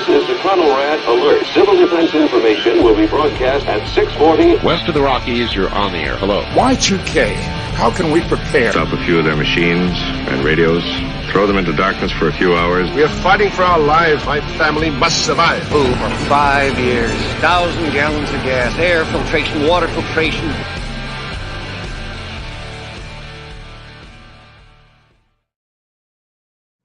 This is the Rat Alert. Civil defense information will be broadcast at 6:40. West of the Rockies, you're on the air. Hello. Y2K, how can we prepare? Stop a few of their machines and radios. Throw them into darkness for a few hours. We are fighting for our lives. My family must survive. Food for 5 years. 1,000 gallons of gas. Air filtration, water filtration.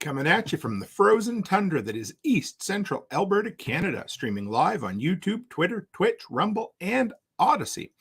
Coming at you from the frozen tundra that is East Central Alberta, Canada, streaming live on YouTube, Twitter, Twitch, Rumble, and Odyssey.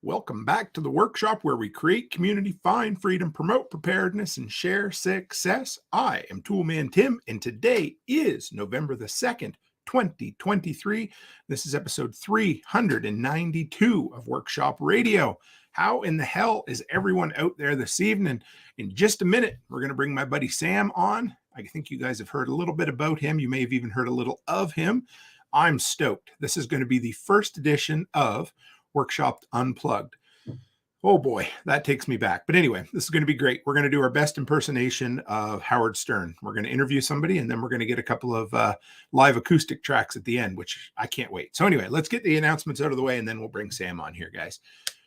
Welcome back to the workshop where we create community, find freedom, promote preparedness, and share success. I am Toolman Tim, and today is November the 2nd, 2023. This is episode 392 of Workshop Radio. How in the hell is everyone out there this evening? In just a minute, we're going to bring my buddy Sam on. I think you guys have heard a little bit about him. You may have even heard a little of him. I'm stoked. This is going to be the first edition of Workshop Unplugged. Oh boy, that takes me back. But anyway, this is going to be great. We're going to do our best impersonation of Howard Stern. We're going to interview somebody, and then we're going to get a couple of live acoustic tracks at the end, which I can't wait. So anyway, let's get the announcements out of the way, and then we'll bring Sam on here, guys.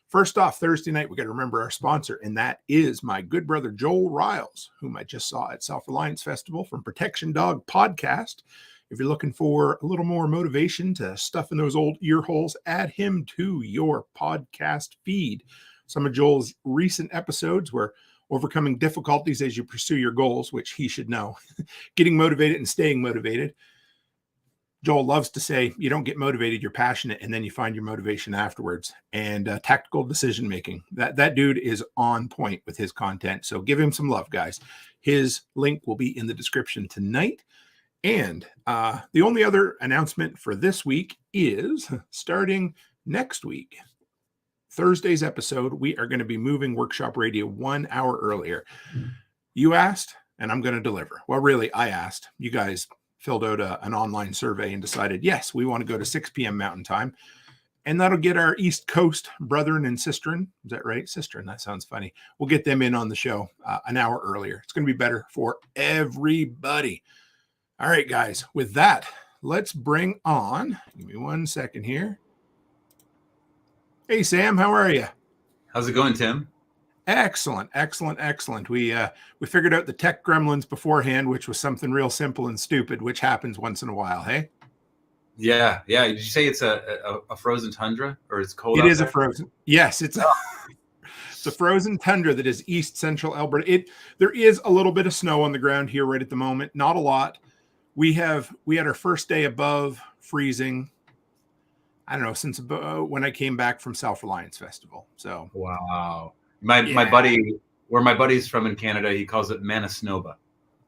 First off, Thursday night, we got to remember our sponsor, and that is my good brother, Joel Riles, whom I just saw at Self-Reliance Festival from Protection Dog Podcast. If you're looking for a little more motivation to stuff in those old ear holes, add him to your podcast feed. Some of Joel's recent episodes were overcoming difficulties as you pursue your goals, which he should know, getting motivated and staying motivated. Joel loves to say, you don't get motivated, you're passionate, and then you find your motivation afterwards. And tactical decision-making. That dude is on point with his content. So give him some love, guys. His link will be in the description tonight. And the only other announcement for this week is starting next week, Thursday's episode, we are going to be moving Workshop Radio 1 hour earlier. You asked, and I'm going to deliver. Well, really, I asked. You guys filled out an online survey and decided, yes, we want to go to 6 p.m. Mountain Time. And that'll get our East Coast brethren and sisterin. Is that right? Sisterin, that sounds funny. We'll get them in on the show an hour earlier. It's going to be better for everybody. All right, guys, with that, let's bring on, give me 1 second here. Hey, Sam, how are you? How's it going, Tim? Excellent, excellent, excellent. We figured out the tech gremlins beforehand, which was something real simple and stupid, which happens once in a while, hey? Yeah. Did you say it's a frozen tundra, or it's cold? It is a frozen. Yes, it's a frozen tundra that is East Central Alberta. There is a little bit of snow on the ground here right at the moment, not a lot. We had our first day above freezing, I don't know, since about when I came back from Self-Reliance Festival. So wow. My buddy, where my buddy's from in Canada, he calls it Manasnoba.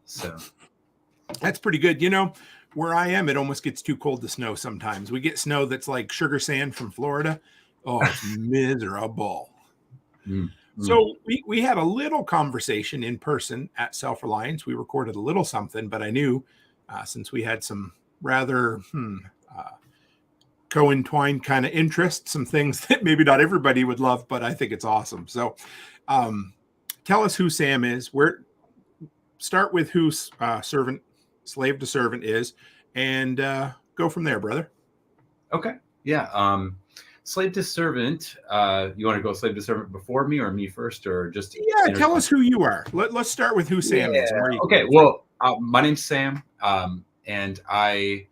So that's pretty good. You know, where I am, it almost gets too cold to snow sometimes. We get snow that's like sugar sand from Florida. Oh, it's miserable. So we had a little conversation in person at Self-Reliance. We recorded a little something, but I knew since we had some rather co-entwined kind of interests, some things that maybe not everybody would love, but I think it's awesome. So tell us who Sam is. Start with who slave to servant is, and go from there, brother. Okay. Yeah. Slave to servant. You want to go slave to servant before me, or me first, or just? Yeah, tell us who you are. Let's start with who Sam is. Okay. Well, my name's Sam, and I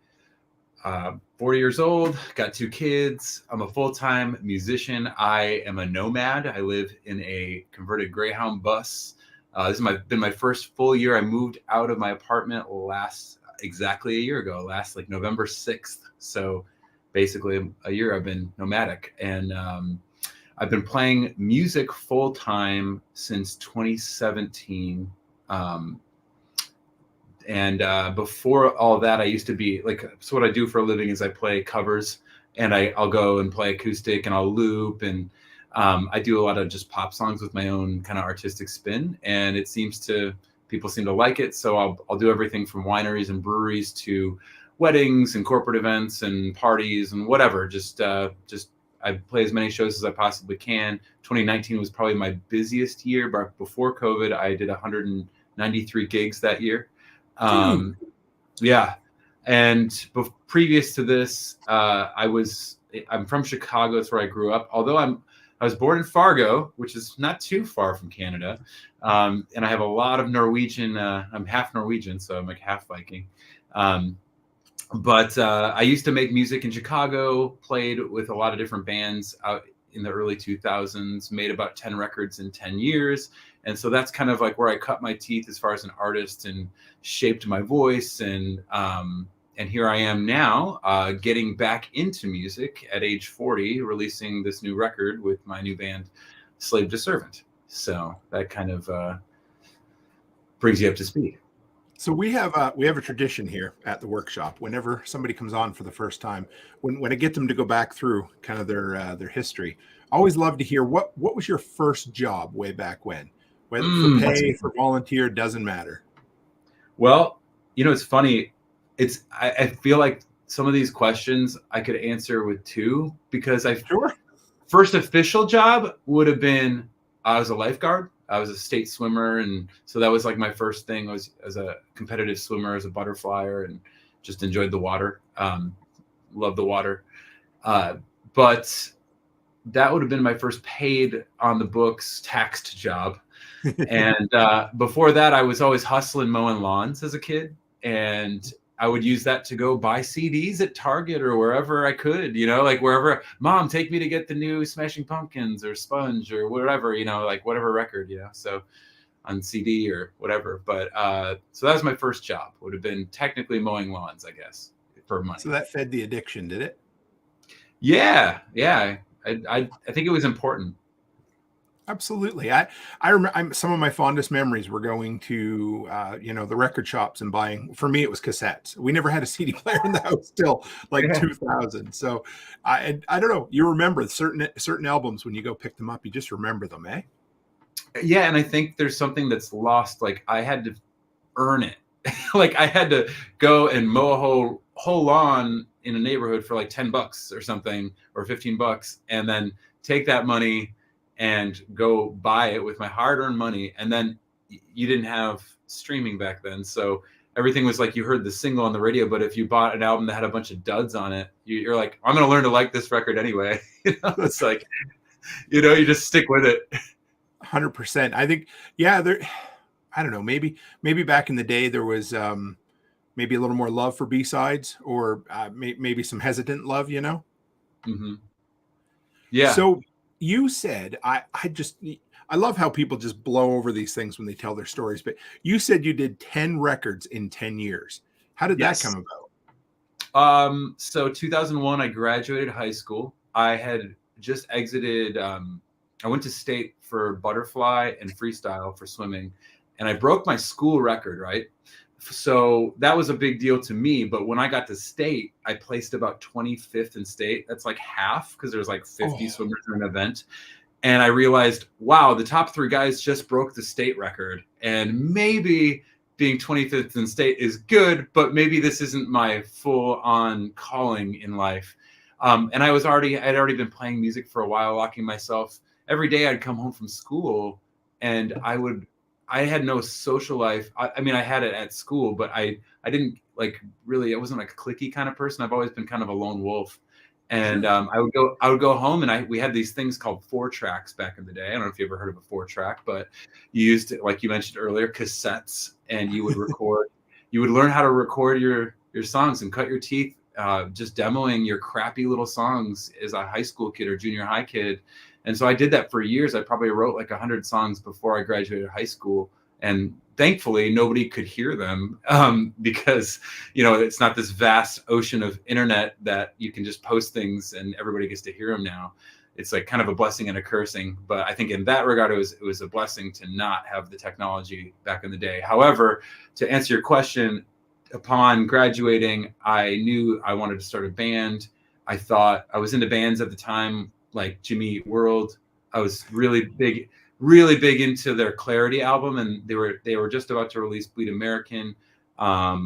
40 years old, got 2 kids. I'm a full-time musician. I am a nomad. I live in a converted Greyhound bus. This has been my first full year. I moved out of my apartment exactly a year ago, like November 6th. So basically a year I've been nomadic. And I've been playing music full-time since 2017. And before all that, I used to be so what I do for a living is I play covers, and I'll go and play acoustic, and I'll loop, and I do a lot of just pop songs with my own kind of artistic spin, and people seem to like it. So I'll do everything from wineries and breweries to weddings and corporate events and parties and whatever. I play as many shows as I possibly can. 2019 was probably my busiest year, but before COVID, I did 193 gigs that year. Yeah. And previous to this, I'm from Chicago. That's where I grew up. Although I was born in Fargo, which is not too far from Canada. And I have a lot of Norwegian. I'm half Norwegian, so I'm like half Viking. But I used to make music in Chicago, played with a lot of different bands out in the early 2000s, made about 10 records in 10 years. And so that's kind of like where I cut my teeth as far as an artist and shaped my voice. And here I am now, getting back into music at age 40, releasing this new record with my new band, Slave to Servant. So that kind of brings you up to speed. So we have a tradition here at the workshop. Whenever somebody comes on for the first time, when I get them to go back through kind of their history, I always love to hear what was your first job way back when, whether for pay, for volunteer, doesn't matter. Well, it's funny. I feel like some of these questions I could answer with two, because first official job would have been I was a lifeguard. I was a state swimmer, and so that was like my first thing. Was as a competitive swimmer, as a butterflyer, and just enjoyed the water. Loved the water, but that would have been my first paid on the books taxed job. And before that, I was always hustling mowing lawns as a kid, and I would use that to go buy CDs at Target or wherever I could, like wherever, Mom, take me to get the new Smashing Pumpkins or Sponge or whatever, like whatever record, so on CD or whatever. But so that was my first job, would have been technically mowing lawns, I guess, for money. So that fed the addiction, did it? Yeah. I think it was important. Absolutely. I remember some of my fondest memories were going to, the record shops and buying. For me, it was cassettes. We never had a CD player in the house till like 2000. So I don't know. You remember certain albums when you go pick them up, you just remember them, eh? Yeah, and I think there's something that's lost. Like I had to earn it. Like I had to go and mow a whole lawn in a neighborhood for like $10 or something, or $15, and then take that money and go buy it with my hard-earned money. And then you didn't have streaming back then, so everything was like you heard the single on the radio. But if you bought an album that had a bunch of duds on it, you're like, I'm going to learn to like this record anyway. It's like, you just stick with it. 100%. I think, yeah. I don't know. Maybe back in the day there was maybe a little more love for B-sides, or maybe some hesitant love. Mm-hmm. Yeah. So. You said, I love how people just blow over these things when they tell their stories, but you said you did 10 records in 10 years. How did that come about? So 2001, I graduated high school. I had just exited, I went to state for butterfly and freestyle for swimming, and I broke my school record, right? So that was a big deal to me. But when I got to state, I placed about 25th in state. That's like half, because there's like 50 swimmers in an event. And I realized, wow, the top 3 guys just broke the state record. And maybe being 25th in state is good, but maybe this isn't my full-on calling in life. And I'd already been playing music for a while, locking myself. Every day I'd come home from school, and I had no social life. I mean, I had it at school, but I didn't I wasn't like a cliquey kind of person. I've always been kind of a lone wolf. And I would go home, and we had these things called 4-tracks back in the day. I don't know if you ever heard of a 4-track, but you used, like you mentioned earlier, cassettes, and you would record, you would learn how to record your songs and cut your teeth, just demoing your crappy little songs as a high school kid or junior high kid. And so I did that for years. I probably wrote like 100 songs before I graduated high school. And thankfully, nobody could hear them because, it's not this vast ocean of internet that you can just post things and everybody gets to hear them now. It's like kind of a blessing and a cursing. But I think in that regard, it was a blessing to not have the technology back in the day. However, to answer your question, upon graduating, I knew I wanted to start a band. I thought I was into bands at the time, like Jimmy Eat World. I was really big into their Clarity album, and they were just about to release Bleed American. I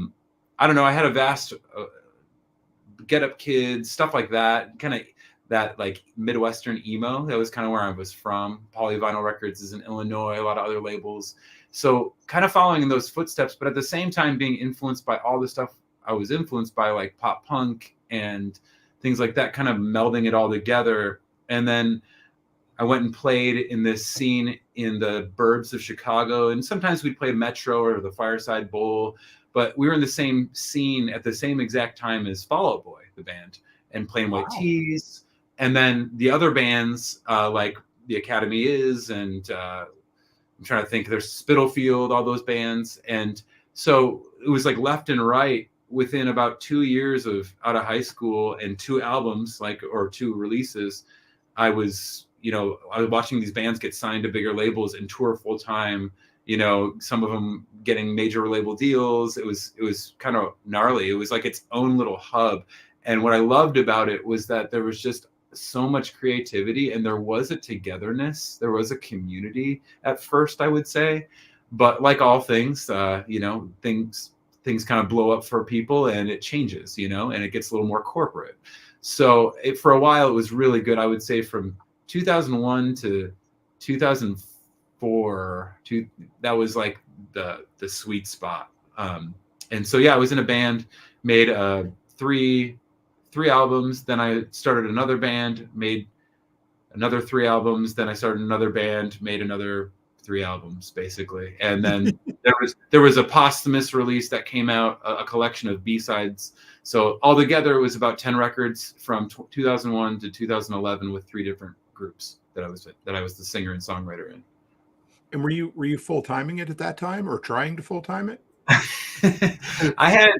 don't know. I had a vast Get Up Kids, stuff like that, kind of that like Midwestern emo. That was kind of where I was from. Polyvinyl Records is in Illinois, a lot of other labels. So kind of following in those footsteps, but at the same time being influenced by all the stuff I was influenced by like pop punk and things like that, kind of melding it all together. And then I went and played in this scene in the burbs of Chicago. And sometimes we'd play Metro or the Fireside Bowl, but we were in the same scene at the same exact time as Fall Out Boy, the band, and Plain White Tees. And then the other bands like the Academy Is, and I'm trying to think, there's Spitalfield, all those bands. And so it was like left and right within about 2 years of out of high school and 2 albums, or 2 releases. I was watching these bands get signed to bigger labels and tour full time, some of them getting major label deals. It was kind of gnarly. It was like its own little hub. And what I loved about it was that there was just so much creativity, and there was a togetherness. There was a community at first, I would say. But like all things, things kind of blow up for people and it changes, and it gets a little more corporate. So for a while, it was really good. I would say from 2001 to 2004, that was like the sweet spot. And so, yeah, I was in a band, made three albums. Then I started another band, made another 3 albums. Then I started another band, made another 3 albums, basically. And then there was a posthumous release that came out, a collection of B-sides. So altogether, it was about 10 records from 2001 to 2011 with 3 different groups that I was the singer and songwriter in. And were you full timing it at that time, or trying to full time it? I had,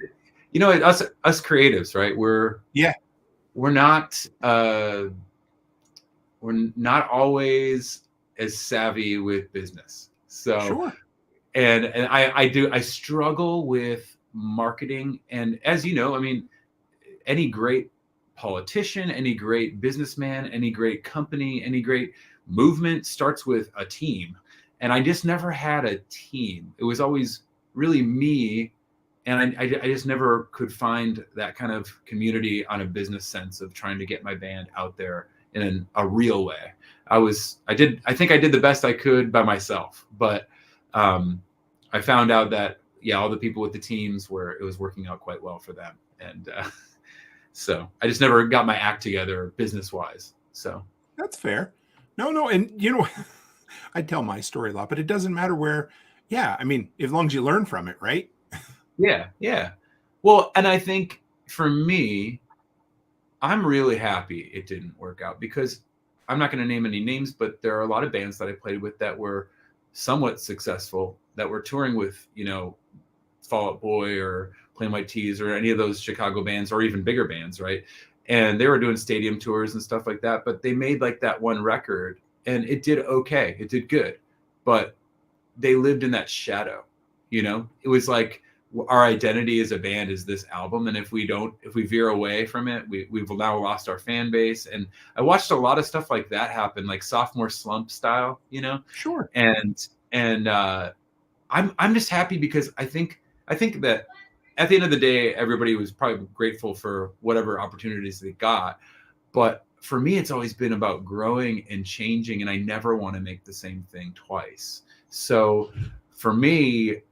us creatives, right? We're not always as savvy with business. So sure. And I struggle with marketing. And as you know, I mean, any great politician, any great businessman, any great company, any great movement starts with a team. And I just never had a team. It was always really me. And I just never could find that kind of community on a business sense of trying to get my band out there in a real way. I think I did the best I could by myself, but I found out that, all the people with the teams it was working out quite well for them. And so I just never got my act together business wise. So that's fair. No. And I tell my story a lot, but it doesn't matter where. Yeah. I mean, as long as you learn from it, right? Yeah. Well, and I think for me, I'm really happy it didn't work out, because I'm not going to name any names, but there are a lot of bands that I played with that were somewhat successful, that were touring with, Fall Out Boy or Plain White Tees or any of those Chicago bands, or even bigger bands, right? And they were doing stadium tours and stuff like that, but they made like that one record and it did okay. It did good, but they lived in that shadow, It was like, our identity as a band is this album, and if we veer away from it, we've now lost our fan base. And I watched a lot of stuff like that happen, like sophomore slump style, Sure. And I'm just happy, because I think that at the end of the day, everybody was probably grateful for whatever opportunities they got, but for me, it's always been about growing and changing, and I never want to make the same thing twice. So for me,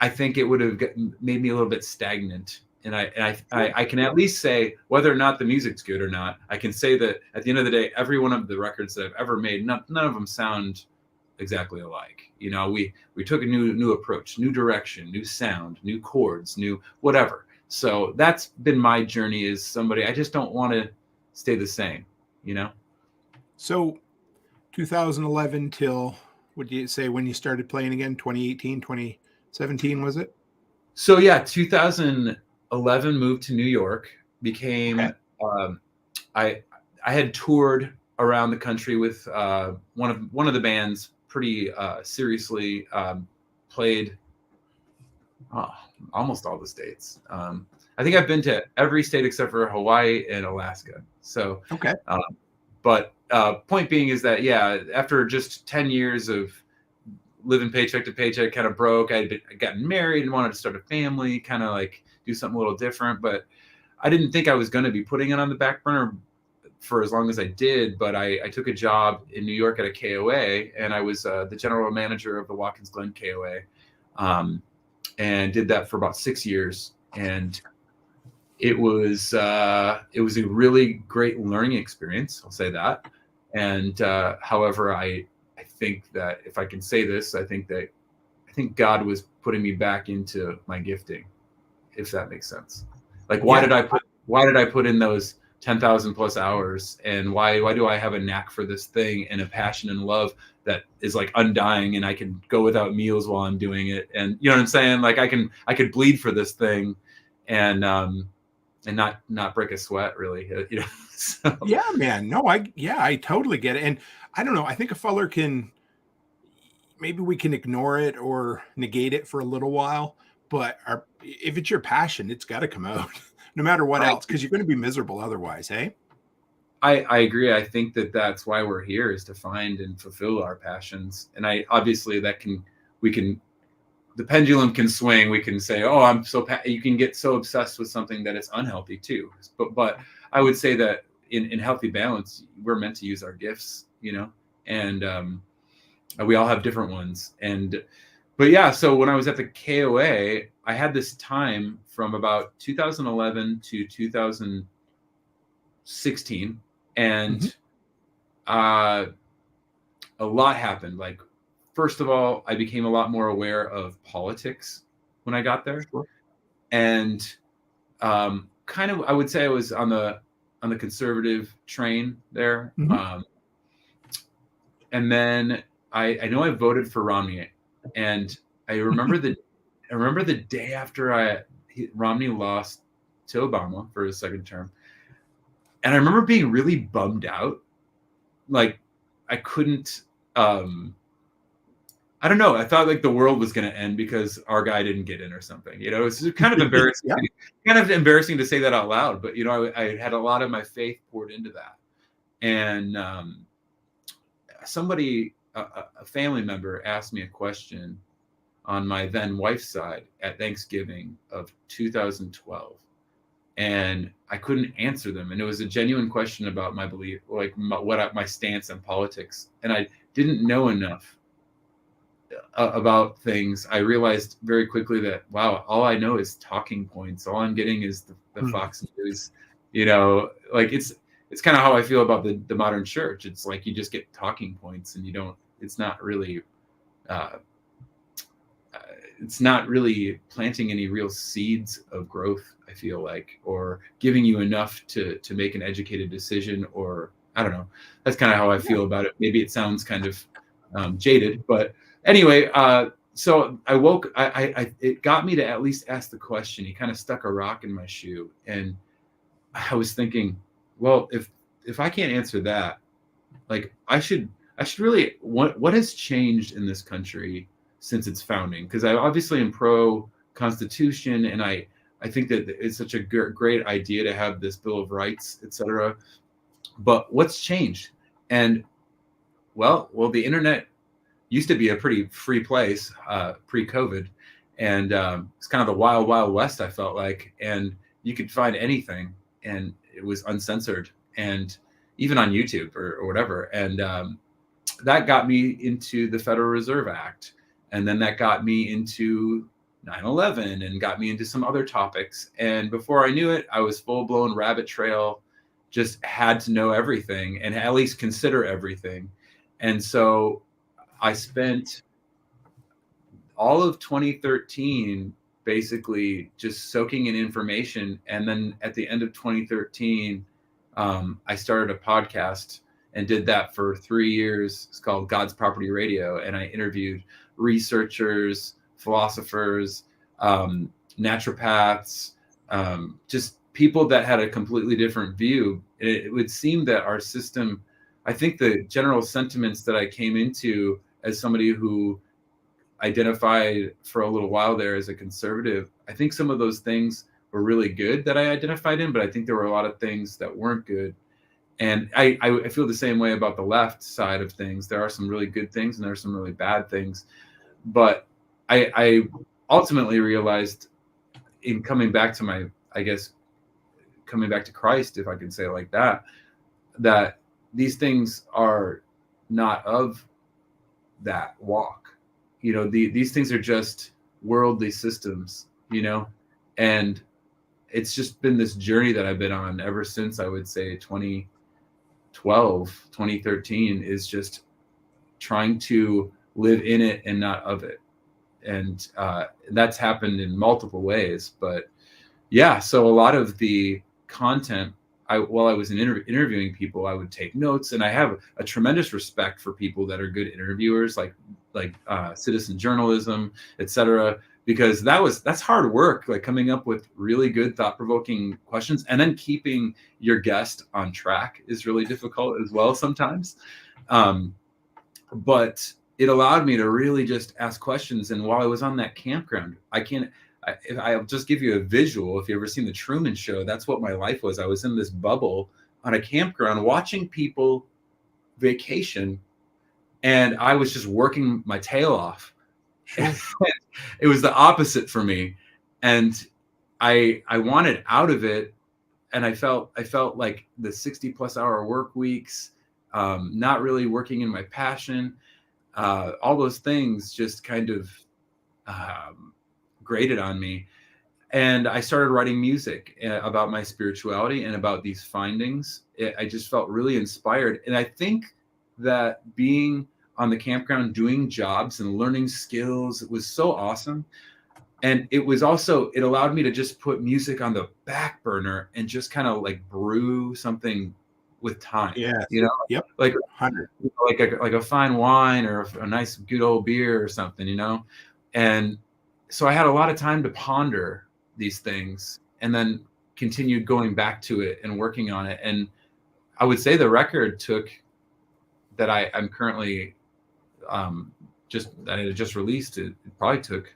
I think it would have made me a little bit stagnant. And I can at least say, whether or not the music's good or not, I can say that at the end of the day, every one of the records that I've ever made, none of them sound exactly alike. We took a new approach, new direction, new sound, new chords, new whatever. So that's been my journey as somebody. I just don't want to stay the same, So 2011 till, would you say, when you started playing again? 2018, 2017, was it? So yeah, 2011 moved to New York, became, I had toured around the country with one of the bands pretty seriously, played almost all the states. I think I've been to every state except for Hawaii and Alaska. So, but point being is that, after just 10 years of living paycheck to paycheck, kind of broke, I'd gotten married and wanted to start a family, kind of like do something a little different, but I didn't think I was going to be putting it on the back burner for as long as I did. But I took a job in New York at a KOA, and I was the general manager of the Watkins Glen KOA, and did that for about 6 years. and it was a really great learning experience. I'll say that. And however, I think that if I can say this, I think God was putting me back into my gifting, if that makes sense. Like, why did I put in those 10,000 plus hours, and why do I have a knack for this thing and a passion and love that is like undying, and I can go without meals while I'm doing it, and you know what I'm saying? Like I could bleed for this thing, and not break a sweat, really, you know. So. Yeah, man. No, I totally get it. And I don't know, I think a feller maybe we can ignore it or negate it for a little while, but if it's your passion, it's got to come out no matter what else, because you're going to be miserable otherwise. Hey, I agree. I think that's why we're here, is to find and fulfill our passions. And obviously the pendulum can swing. We can say, oh, you can get so obsessed with something that it's unhealthy too. But I would say that in healthy balance, we're meant to use our gifts, you know, and we all have different ones. But yeah, so when I was at the KOA, I had this time from about 2011 to 2016, and a lot happened. Like, first of all, I became a lot more aware of politics when I got there, and kind of, I would say I was on the conservative train there, and then I know I voted for Romney, and I remember the day after Romney lost to Obama for his second term, and I remember being really bummed out. Like, I couldn't. I don't know. I thought like the world was going to end because our guy didn't get in or something. You know, it was kind of embarrassing. Kind of embarrassing to say that out loud, but you know, I had a lot of my faith poured into that, and somebody, a family member, asked me a question on my then wife's side at Thanksgiving of 2012, and I couldn't answer them. And it was a genuine question about my belief, like my stance on politics, and I didn't know enough about things. I realized very quickly that, wow, all I know is talking points. All I'm getting is the Fox News, you know, like it's kind of how I feel about the modern church. It's like you just get talking points, and it's not really planting any real seeds of growth, I feel like, or giving you enough to make an educated decision, or I don't know. That's kind of how I feel about it. Maybe it sounds kind of jaded, but anyway, so I woke. It got me to at least ask the question. He kind of stuck a rock in my shoe, and I was thinking, well, if I can't answer that, like I should really. What has changed in this country since its founding? Because I obviously am pro Constitution, and I think that it's such a great idea to have this Bill of Rights, etc. But what's changed? And well, the internet used to be a pretty free place pre-COVID, and it's kind of the wild, wild west, I felt like, and you could find anything, and it was uncensored, and even on YouTube or whatever. And that got me into the Federal Reserve Act, and then that got me into 9/11 and got me into some other topics. And before I knew it, I was full-blown rabbit trail, just had to know everything and at least consider everything. And so I spent all of 2013 basically just soaking in information. And then at the end of 2013, I started a podcast and did that for 3 years. It's called God's Property Radio. And I interviewed researchers, philosophers, naturopaths, just people that had a completely different view. It would seem that our system, I think the general sentiments that I came into as somebody who identified for a little while there as a conservative, I think some of those things were really good that I identified in, but I think there were a lot of things that weren't good. And I feel the same way about the left side of things. There are some really good things and there are some really bad things. But I ultimately realized in coming back to coming back to Christ, if I can say it like that, that these things are not of that walk. You know, these things are just worldly systems, you know, And it's just been this journey that I've been on ever since, I would say 2013, is just trying to live in it and not of it. And that's happened in multiple ways. But yeah, so a lot of the content, while I was interviewing people, I would take notes, and I have a tremendous respect for people that are good interviewers, like citizen journalism, etc., because that's hard work, like coming up with really good, thought-provoking questions, and then keeping your guest on track is really difficult as well sometimes. But it allowed me to really just ask questions. And while I was on that campground, I'll just give you a visual. If you've ever seen the Truman Show, that's what my life was. I was in this bubble on a campground watching people vacation, and I was just working my tail off. It was the opposite for me. And I wanted out of it. And I felt like the 60+ hour work weeks, not really working in my passion, all those things just kind of grated on me. And I started writing music about my spirituality and about these findings. I just felt really inspired. And I think that being on the campground, doing jobs and learning skills, it was so awesome. And it allowed me to just put music on the back burner and just kind of like brew something with time. Yeah. Yep. Like a fine wine or a nice good old beer or something, And so I had a lot of time to ponder these things, and then continued going back to it and working on it. And I would say the record that I'm currently that I just released, it probably took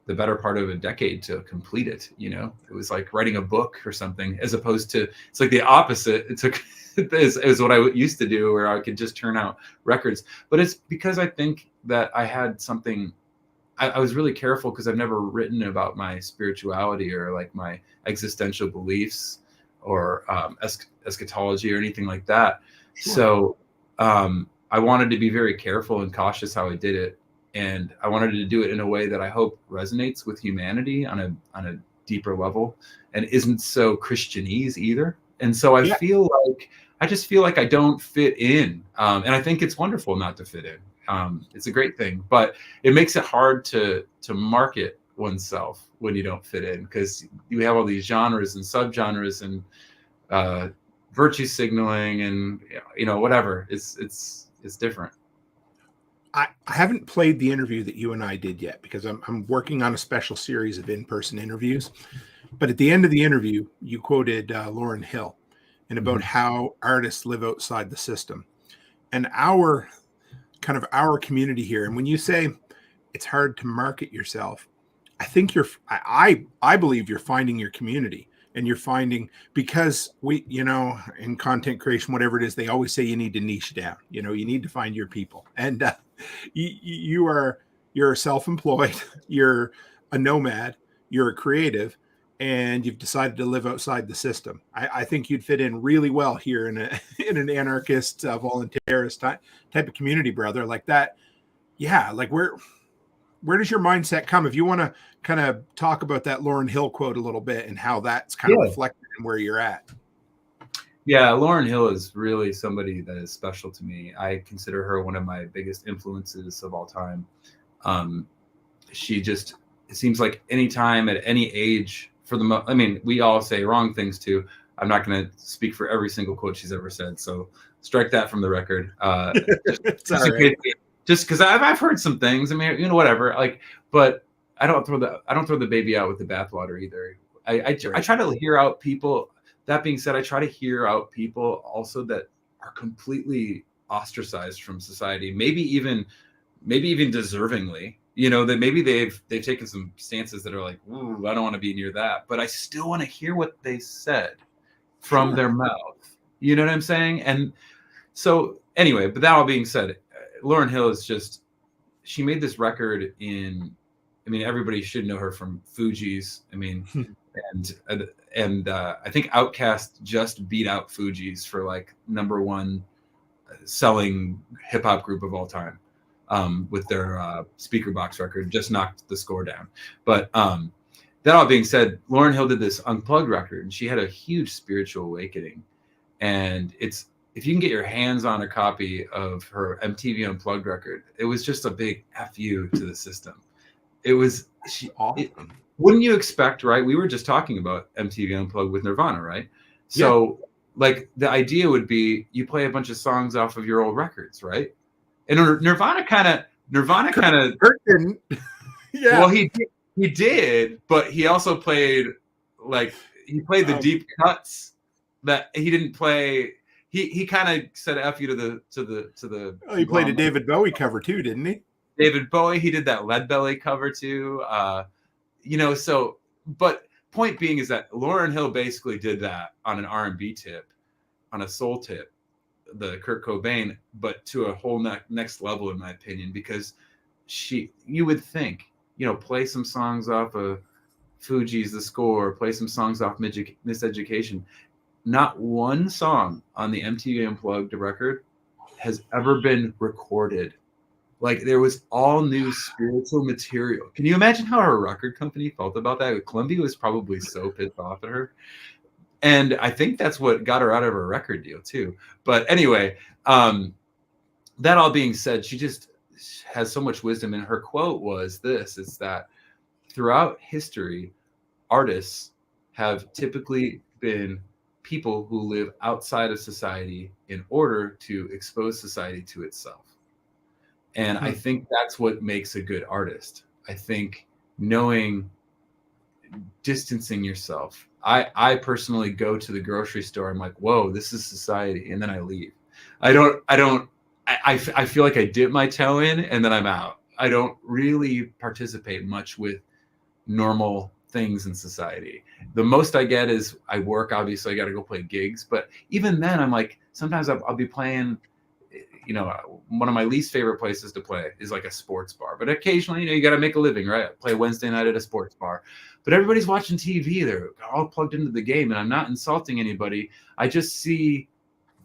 the better part of a decade to complete it. It was like writing a book or something, as opposed to, it's like the opposite. It took it was what I used to do, where I could just turn out records. But it's because I think that I had something. I was really careful, because I've never written about my spirituality or like my existential beliefs or eschatology or anything like that. Sure. So I wanted to be very careful and cautious how I did it. And I wanted to do it in a way that I hope resonates with humanity on a deeper level, and isn't so Christianese either. And so I just feel like I don't fit in. And I think it's wonderful not to fit in. It's a great thing, but it makes it hard to market oneself when you don't fit in, because you have all these genres and subgenres and virtue signaling and whatever. It's different. I haven't played the interview that you and I did yet, because I'm working on a special series of in-person interviews. But at the end of the interview, you quoted Lauryn Hill and about how artists live outside the system, and our community here. And when you say it's hard to market yourself, I think I believe you're finding your community, and you're finding, because we, in content creation, whatever it is, they always say you need to niche down. You need to find your people. And you're self-employed, you're a nomad, you're a creative, and you've decided to live outside the system. I think you'd fit in really well here in an anarchist, voluntarist type of community, brother, like that. Yeah, like where does your mindset come? If you want to kind of talk about that Lauryn Hill quote a little bit and how that's kind of reflected in where you're at. Yeah, Lauryn Hill is really somebody that is special to me. I consider her one of my biggest influences of all time. It seems like any time at any age, we all say wrong things too. I'm not going to speak for every single quote she's ever said, so strike that from the record. Just because I've heard some things. Whatever. But I don't throw the baby out with the bathwater either. I try to hear out people. That being said, I try to hear out people also that are completely ostracized from society. Maybe even deservingly. That maybe they've taken some stances that are like, ooh, I don't want to be near that. But I still want to hear what they said from their mouth. You know what I'm saying? And so anyway, but that all being said, Lauryn Hill is she made this record everybody should know her from Fugees. And I think Outkast just beat out Fugees for like #1 selling hip hop group of all time. With their Speaker Box record, just knocked the score down. But that all being said, Lauryn Hill did this Unplugged record, and she had a huge spiritual awakening. And it's, if you can get your hands on a copy of her MTV Unplugged record, it was just a big fu to the system. It was awesome. Wouldn't you expect, right? We were just talking about MTV Unplugged with Nirvana, right? So like the idea would be you play a bunch of songs off of your old records, right? And Nirvana kind of Kurt didn't. Yeah. Well, he did, but he also played the deep cuts that he didn't play. He kind of said F you to the. Oh, he played a David Bowie cover too, didn't he? David Bowie. He did that Leadbelly cover too. So, but point being is that Lauryn Hill basically did that on an R&B tip, on a soul tip, the Kurt Cobain, but to a whole next level, in my opinion, because you would think, play some songs off of Fugees, The Score, play some songs off Miseducation. Not one song on the MTV Unplugged record has ever been recorded. Like, there was all new spiritual material. Can you imagine how her record company felt about that? Columbia was probably so pissed off at her. And I think that's what got her out of her record deal too. But anyway, that all being said, she just has so much wisdom. And her quote was this: it's that throughout history, artists have typically been people who live outside of society in order to expose society to itself. And I think that's what makes a good artist. I think distancing yourself. I personally go to the grocery store. I'm like, whoa, this is society. And then I leave. I feel like I dip my toe in and then I'm out. I don't really participate much with normal things in society. The most I get is I work. Obviously, I got to go play gigs. But even then, I'm like, sometimes I'll be playing. One of my least favorite places to play is like a sports bar. But occasionally, you got to make a living, right? I play Wednesday night at a sports bar. But everybody's watching TV. They're all plugged into the game, and I'm not insulting anybody. I just see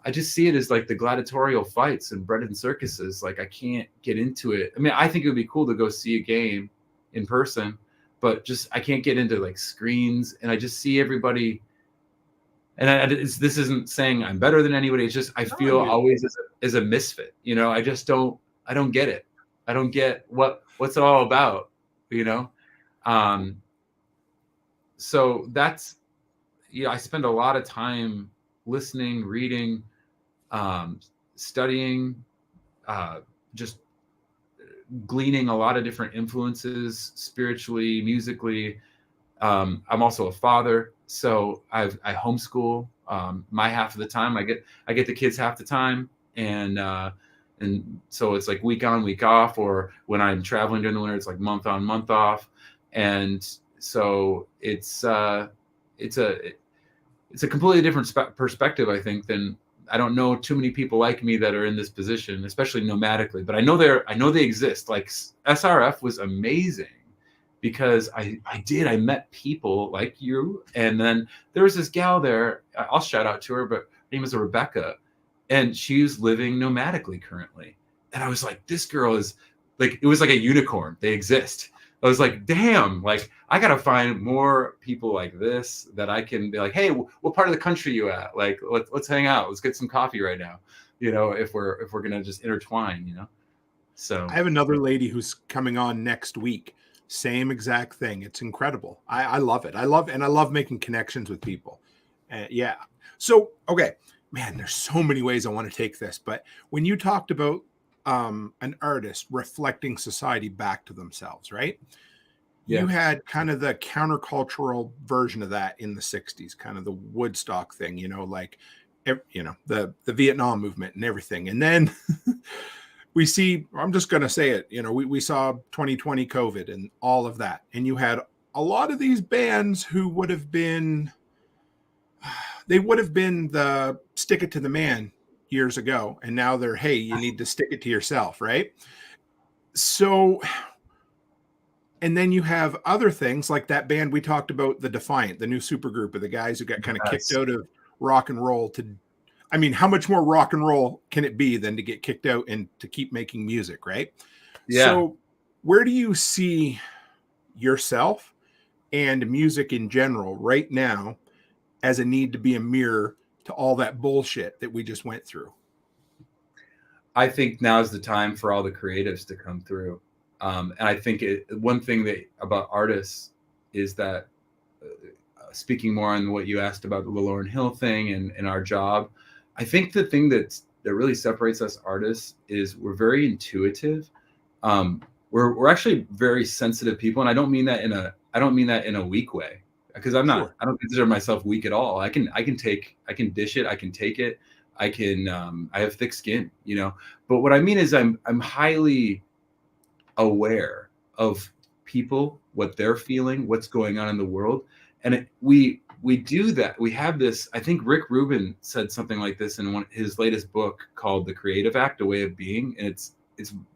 it as like the gladiatorial fights and bread and circuses. Like, I can't get into it. I mean, I think it would be cool to go see a game in person, but I can't get into like screens. And I just see everybody. And this isn't saying I'm better than anybody. It's just I feel always as a misfit. I just don't get it. I don't get what's it all about. So that's, I spend a lot of time listening, reading, studying, just gleaning a lot of different influences spiritually, musically. I'm also a father, so I homeschool my half of the time. I get the kids half the time, and so it's like week on, week off, or when I'm traveling during the winter, it's like month on, month off, and so it's a completely different perspective, I think, than I don't know too many people like me that are in this position, especially nomadically. But I know they exist. Like SRF was amazing because I met people like you, and then there was this gal there. I'll shout out to her, but her name is Rebecca, and she's living nomadically currently. And I was like, this girl is like, it was like a unicorn. They exist. I was like, damn, like I got to find more people like this that I can be like, hey, what part of the country you at? Like, let's hang out. Let's get some coffee right now. If we're going to just intertwine, So I have another lady who's coming on next week. Same exact thing. It's incredible. I love it. I love making connections with people. Yeah. So, okay, man, there's so many ways I want to take this, but when you talked about an artist reflecting society back to themselves, right? Yeah. You had kind of the countercultural version of that in the 60s, kind of the Woodstock thing, the Vietnam movement and everything. And then we see, I'm just going to say it, we saw 2020 COVID and all of that. And you had a lot of these bands who would have been the stick it to the man years ago, and now they're, hey, you need to stick it to yourself, right? So, and then you have other things like that band we talked about, the Defiant, the new supergroup of the guys who got kind of kicked out of rock and roll how much more rock and roll can it be than to get kicked out and to keep making music, right? Yeah. So where do you see yourself and music in general right now as a need to be a mirror to all that bullshit that we just went through? I think now's the time for all the creatives to come through. And I think one thing about artists is that, speaking more on what you asked about the Lauryn Hill thing and our job, I think the thing that really separates us artists is we're very intuitive. We're actually very sensitive people, and I don't mean that in a weak way, because I'm not. Sure. I don't consider myself weak at all. I can dish it. I can take it. I have thick skin, you know. But what I mean is I'm highly aware of people, what they're feeling, what's going on in the world, and we do that. We have this. I think Rick Rubin said something like this in his latest book called The Creative Act: A Way of Being, and it's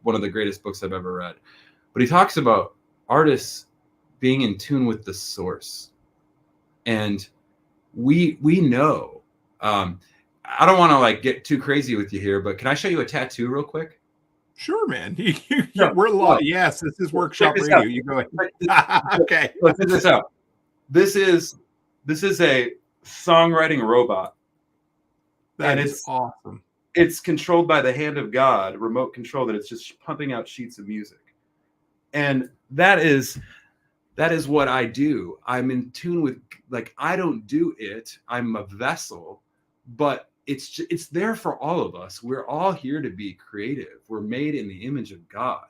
one of the greatest books I've ever read. But he talks about artists being in tune with the source, and we know. I don't want to like get too crazy with you here, but can I show you a tattoo real quick? Sure, man. We're live. Yes, this is workshop radio. Out. You go ahead. Okay. Let's check this out. This is a songwriting robot. That is awesome. It's controlled by the hand of God, remote control, that it's just pumping out sheets of music. And that is what I do. I'm in tune with, like, I don't do it. I'm a vessel, but it's there for all of us. We're all here to be creative. We're made in the image of God.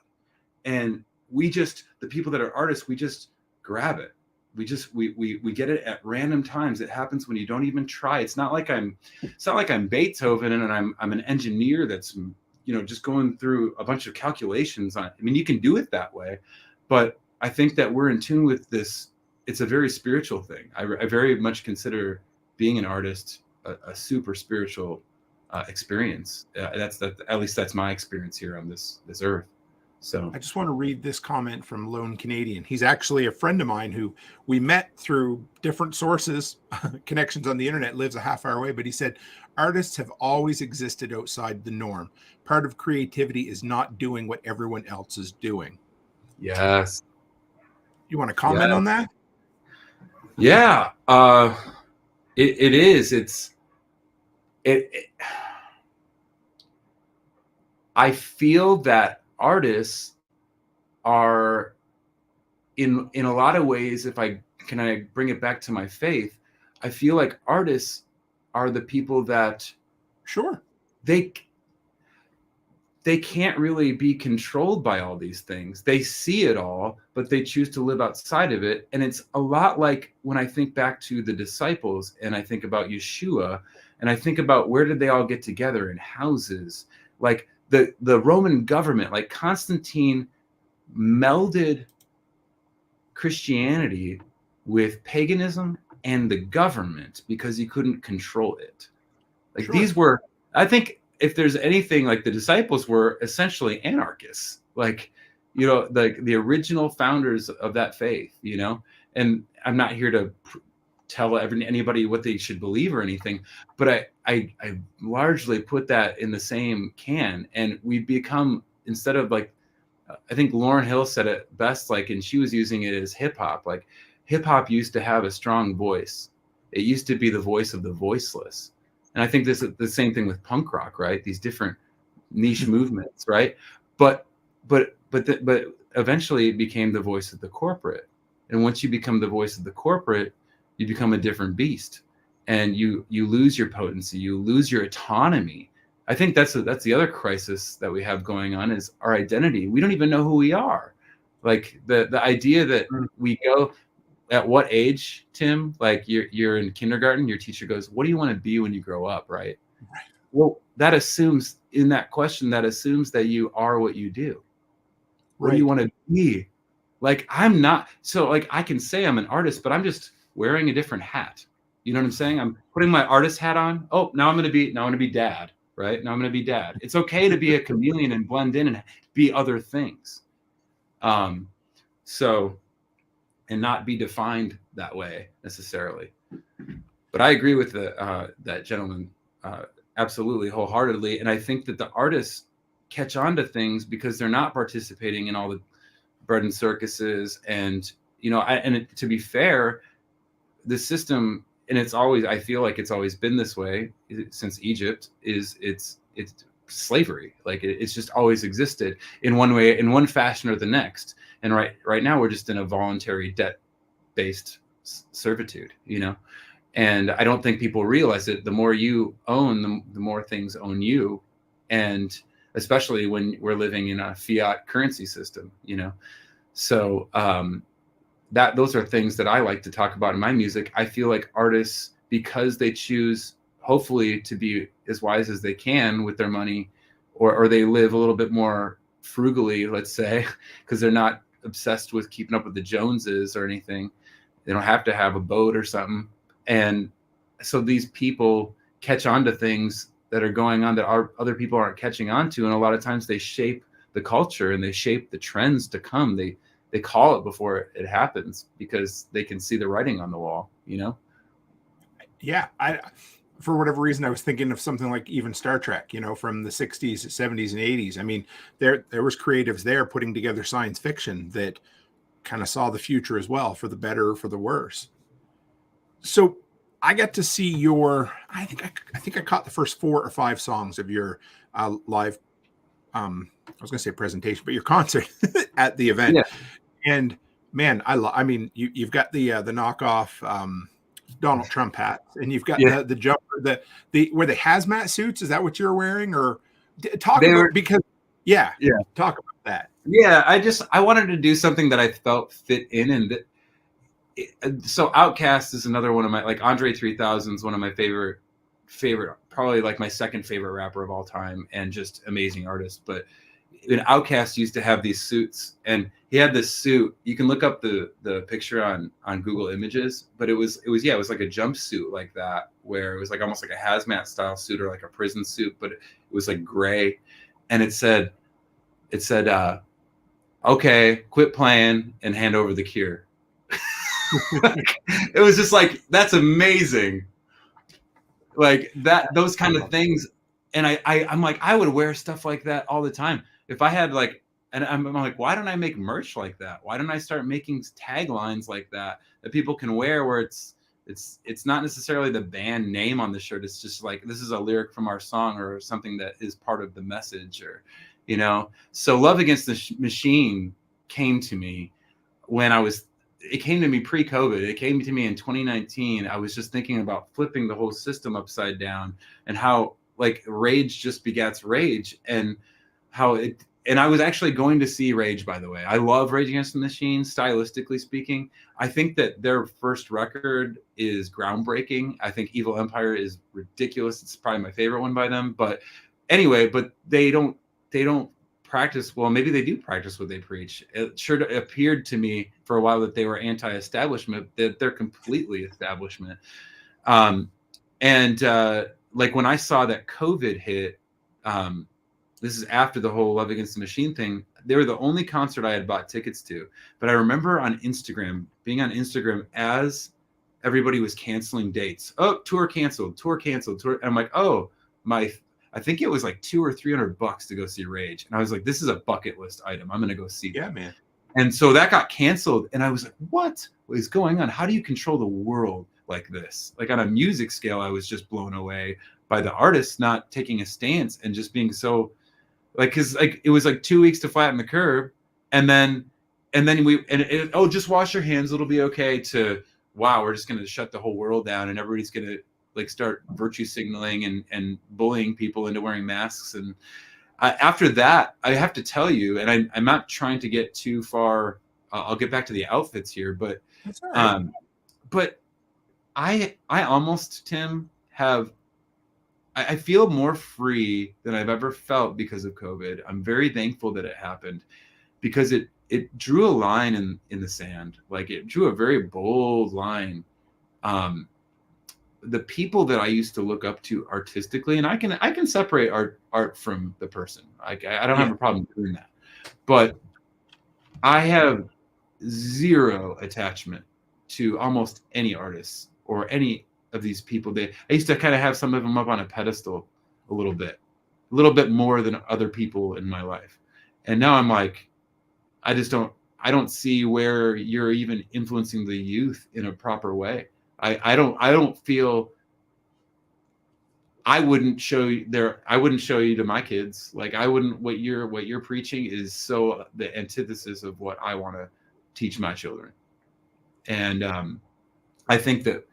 And the people that are artists, we just grab it. We get it at random times. It happens when you don't even try. It's not like I'm Beethoven and I'm an engineer that's, you know, just going through a bunch of calculations on it. I mean, you can do it that way, but I think that we're in tune with this. It's a very spiritual thing. I very much consider being an artist a super spiritual experience. At least that's my experience here on this earth. So I just want to read this comment from Lone Canadian. He's actually a friend of mine who we met through different sources, connections on the internet, lives a half hour away. But he said, artists have always existed outside the norm. Part of creativity is not doing what everyone else is doing. Yes. You want to comment on that? Yeah. It is. I feel that artists are in a lot of ways, if I bring it back to my faith, I feel like artists are the people that sure they can't really be controlled by all these things. They see it all, but they choose to live outside of it. And it's a lot like when I think back to the disciples and I think about Yeshua and I think about where did they all get together in houses, like the Roman government, like Constantine melded Christianity with paganism and the government because he couldn't control it. Like sure. These were, I think if there's anything, like the disciples were essentially anarchists, like, you know, the original founders of that faith, you know, and I'm not here to tell anybody what they should believe or anything, but I largely put that in the same can. And we've become, instead of like, I think Lauryn Hill said it best, like, and she was using it as hip hop. Like hip hop used to have a strong voice. It used to be the voice of the voiceless. And I think this is the same thing with punk rock, right? These different niche movements, right? But eventually it became the voice of the corporate. And once you become the voice of the corporate, you become a different beast, and you lose your potency, you lose your autonomy. I think that's the other crisis that we have going on, is our identity. We don't even know who we are. Like the idea that we go, at what age, Tim? Like you're in kindergarten, your teacher goes, "What do you want to be when you grow up?" Right? Well, that assumes, in that question, that assumes that you are what you do. What do you want to be? Like I'm not. So like I can say I'm an artist, but I'm just wearing a different hat. You know what I'm saying? I'm putting my artist hat on. Oh, now I'm going to be dad, right? Now I'm going to be dad. It's okay to be a chameleon and blend in and be other things. So, and not be defined that way necessarily. But I agree with that gentleman absolutely wholeheartedly. And I think that the artists catch on to things because they're not participating in all the bread and circuses and, to be fair, the system, and I feel like it's always been this way since Egypt, it's slavery. Like it's just always existed in one way, in one fashion or the next. And right now we're just in a voluntary debt-based servitude, and I don't think people realize it. The more you own, the more things own you. And especially when we're living in a fiat currency system, so those are things that I like to talk about in my music. I feel like artists, because they choose hopefully to be as wise as they can with their money, or they live a little bit more frugally, let's say, because they're not obsessed with keeping up with the Joneses or anything. They don't have to have a boat or something. And so these people catch on to things that are going on that other people aren't catching on to. And a lot of times they shape the culture and they shape the trends to come. They call it before it happens because they can see the writing on the wall, Yeah. For whatever reason, I was thinking of something like even Star Trek, from the 60s, 70s, and 80s. I mean, there was creatives there putting together science fiction that kind of saw the future as well, for the better or for the worse. So I got to see I think I caught the first 4 or 5 songs of your live, I was going to say presentation, but your concert at the event. Yeah. And man, you've got the knockoff Donald Trump hat, and you've got the jumper, were they hazmat suits? Is that what you're wearing? Or talk about that. Yeah, I wanted to do something that I felt fit in, and so Outkast is another one of my, like Andre 3000 is one of my favorite, probably like my second favorite rapper of all time, and just amazing artist. But Outkast used to have these suits, and he had this suit. You can look up the picture on Google Images, but it was like a jumpsuit like that, where it was like almost like a hazmat style suit or like a prison suit, but it was like gray, and it said, okay, quit playing and hand over the cure. It was just like, that's amazing. Like those kind of things. And I'm like, I would wear stuff like that all the time. If I had and I'm like, why don't I make merch like that? Why don't I start making taglines like that people can wear, where it's not necessarily the band name on the shirt. It's just like, this is a lyric from our song or something that is part of the message, or, so Love Against the Machine came to me it came to me pre-COVID. It came to me in 2019. I was just thinking about flipping the whole system upside down, and how like rage just begets rage, and and I was actually going to see Rage, by the way. I love Rage Against the Machine, stylistically speaking. I think that their first record is groundbreaking. I think Evil Empire is ridiculous. It's probably my favorite one by them. But anyway, they don't practice, well, maybe they do practice what they preach. It sure appeared to me for a while that they were anti-establishment, that they're completely establishment. Like when I saw that COVID hit, this is after the whole Love Against the Machine thing, they were the only concert I had bought tickets to. But I remember being on Instagram as everybody was canceling dates. Oh, tour canceled. And I'm like, I think it was like $200 or $300 to go see Rage. And I was like, this is a bucket list item. I'm going to go see that. Yeah, man. And so that got canceled. And I was like, what is going on? How do you control the world like this? Like on a music scale, I was just blown away by the artists not taking a stance and just being so cause like it was like 2 weeks to flatten the curve. And then just wash your hands. It'll be okay, to, wow, we're just going to shut the whole world down and everybody's going to like start virtue signaling and bullying people into wearing masks. And after that, I have to tell you, and I'm not trying to get too far. I'll get back to the outfits here, but that's all right. But I almost, Tim, I feel more free than I've ever felt because of COVID. I'm very thankful that it happened, because it drew a line in the sand. Like it drew a very bold line. The people that I used to look up to artistically, and I can separate art from the person. I don't have a problem doing that, but I have zero attachment to almost any artists or any of these people. I used to kind of have some of them up on a pedestal a little bit more than other people in my life. And now I'm like, I I don't see where you're even influencing the youth in a proper way. I don't feel I wouldn't show you to my kids. Like I wouldn't, what you're preaching is so the antithesis of what I want to teach my children. And I think that,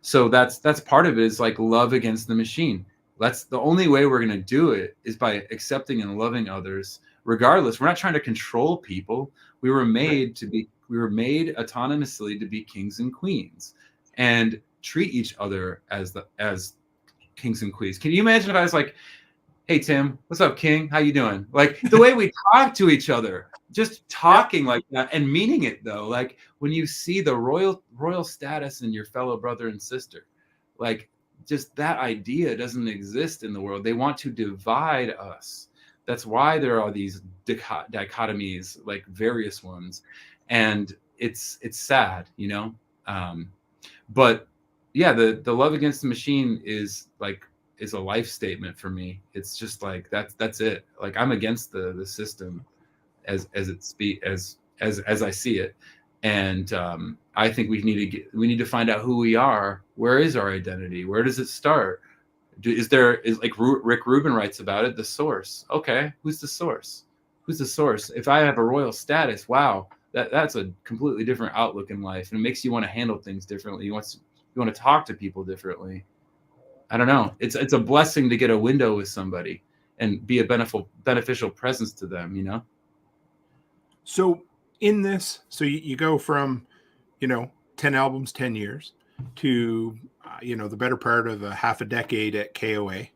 so that's part of it, is like love against the machine. That's the only way we're going to do it, is by accepting and loving others regardless. We're not trying to control people. We were made autonomously to be kings and queens and treat each other as kings and queens. Can you imagine if I was like, hey Tim, what's up, king? How you doing? Like the way we talk to each other, just talking like that and meaning it though. Like when you see the royal status in your fellow brother and sister, like just that idea doesn't exist in the world. They want to divide us. That's why there are these dichotomies, like various ones, and it's sad, you know. But yeah, the love against the machine is a life statement for me. It's just like that's it. Like I'm against the system as I see it, and I think we need to find out who we are. Where is our identity? Where does it start? Is like Rick Rubin writes about it, the source. Okay, who's the source? Who's the source? If I have a royal status, wow, that's a completely different outlook in life, and it makes you want to handle things differently. You want to talk to people differently. I don't know. It's a blessing to get a window with somebody and be a beneficial presence to them, you know? So in this, so you go from, 10 albums, 10 years to, the better part of half a decade at KOA.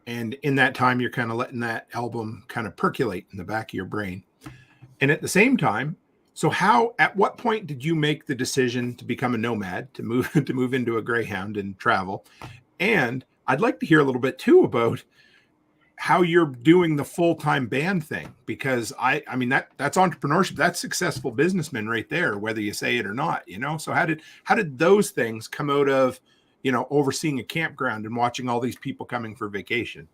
And in that time, you're kind of letting that album kind of percolate in the back of your brain. And at the same time, so at what point did you make the decision to become a nomad, to move into a Greyhound and travel? And I'd like to hear a little bit too about how you're doing the full-time band thing, because I mean that's entrepreneurship. That's successful businessmen right there, whether you say it or not, So how did those things come out of, overseeing a campground and watching all these people coming for vacation?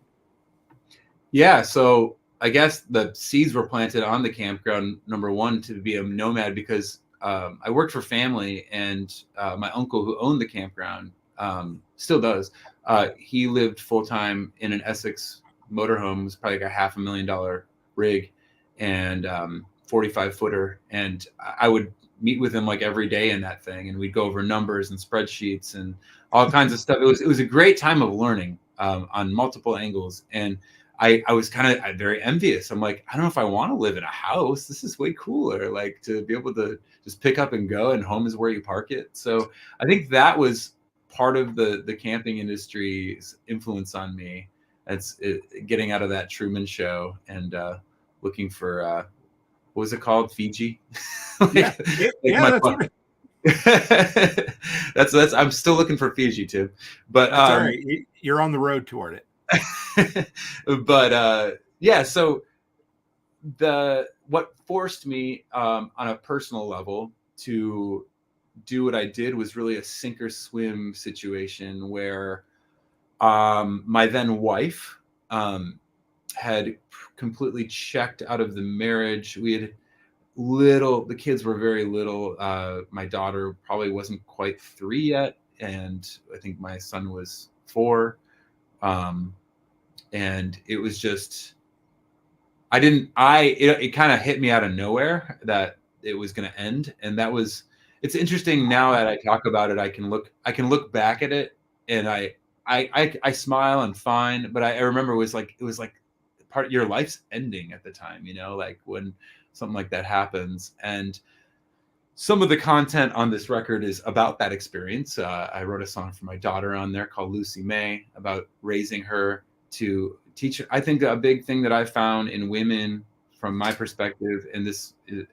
Yeah, so I guess the seeds were planted on the campground, number one, to be a nomad, because I worked for family, and my uncle who owned the campground still does. He lived full-time in an Essex motorhome. It was probably like a $500,000 rig and 45-footer. And I would meet with him like every day in that thing, and we'd go over numbers and spreadsheets and all kinds of stuff. It was a great time of learning on multiple angles. And I was kind of very envious. I'm like, I don't know if I want to live in a house. This is way cooler, like to be able to just pick up and go, and home is where you park it. So I think that was part of the camping industry's influence on me. It's getting out of that Truman Show and looking for what was it called, Fiji? That's right. that's I'm still looking for Fiji too, but that's all right. You're on the road toward it. But yeah, so what forced me on a personal level to do what I did was really a sink or swim situation where my then wife had completely checked out of the marriage. We had the kids were very little. My daughter probably wasn't quite 3 yet, and I think my son was 4. And it was just, it kind of hit me out of nowhere that it was going to end. And it's interesting now that I talk about it, I can look back at it, and I smile and fine, but I remember it was like part of your life's ending at the time, like when something like that happens. And some of the content on this record is about that experience. I wrote a song for my daughter on there called Lucy May, about raising her to teach. I think a big thing that I found in women from my perspective, and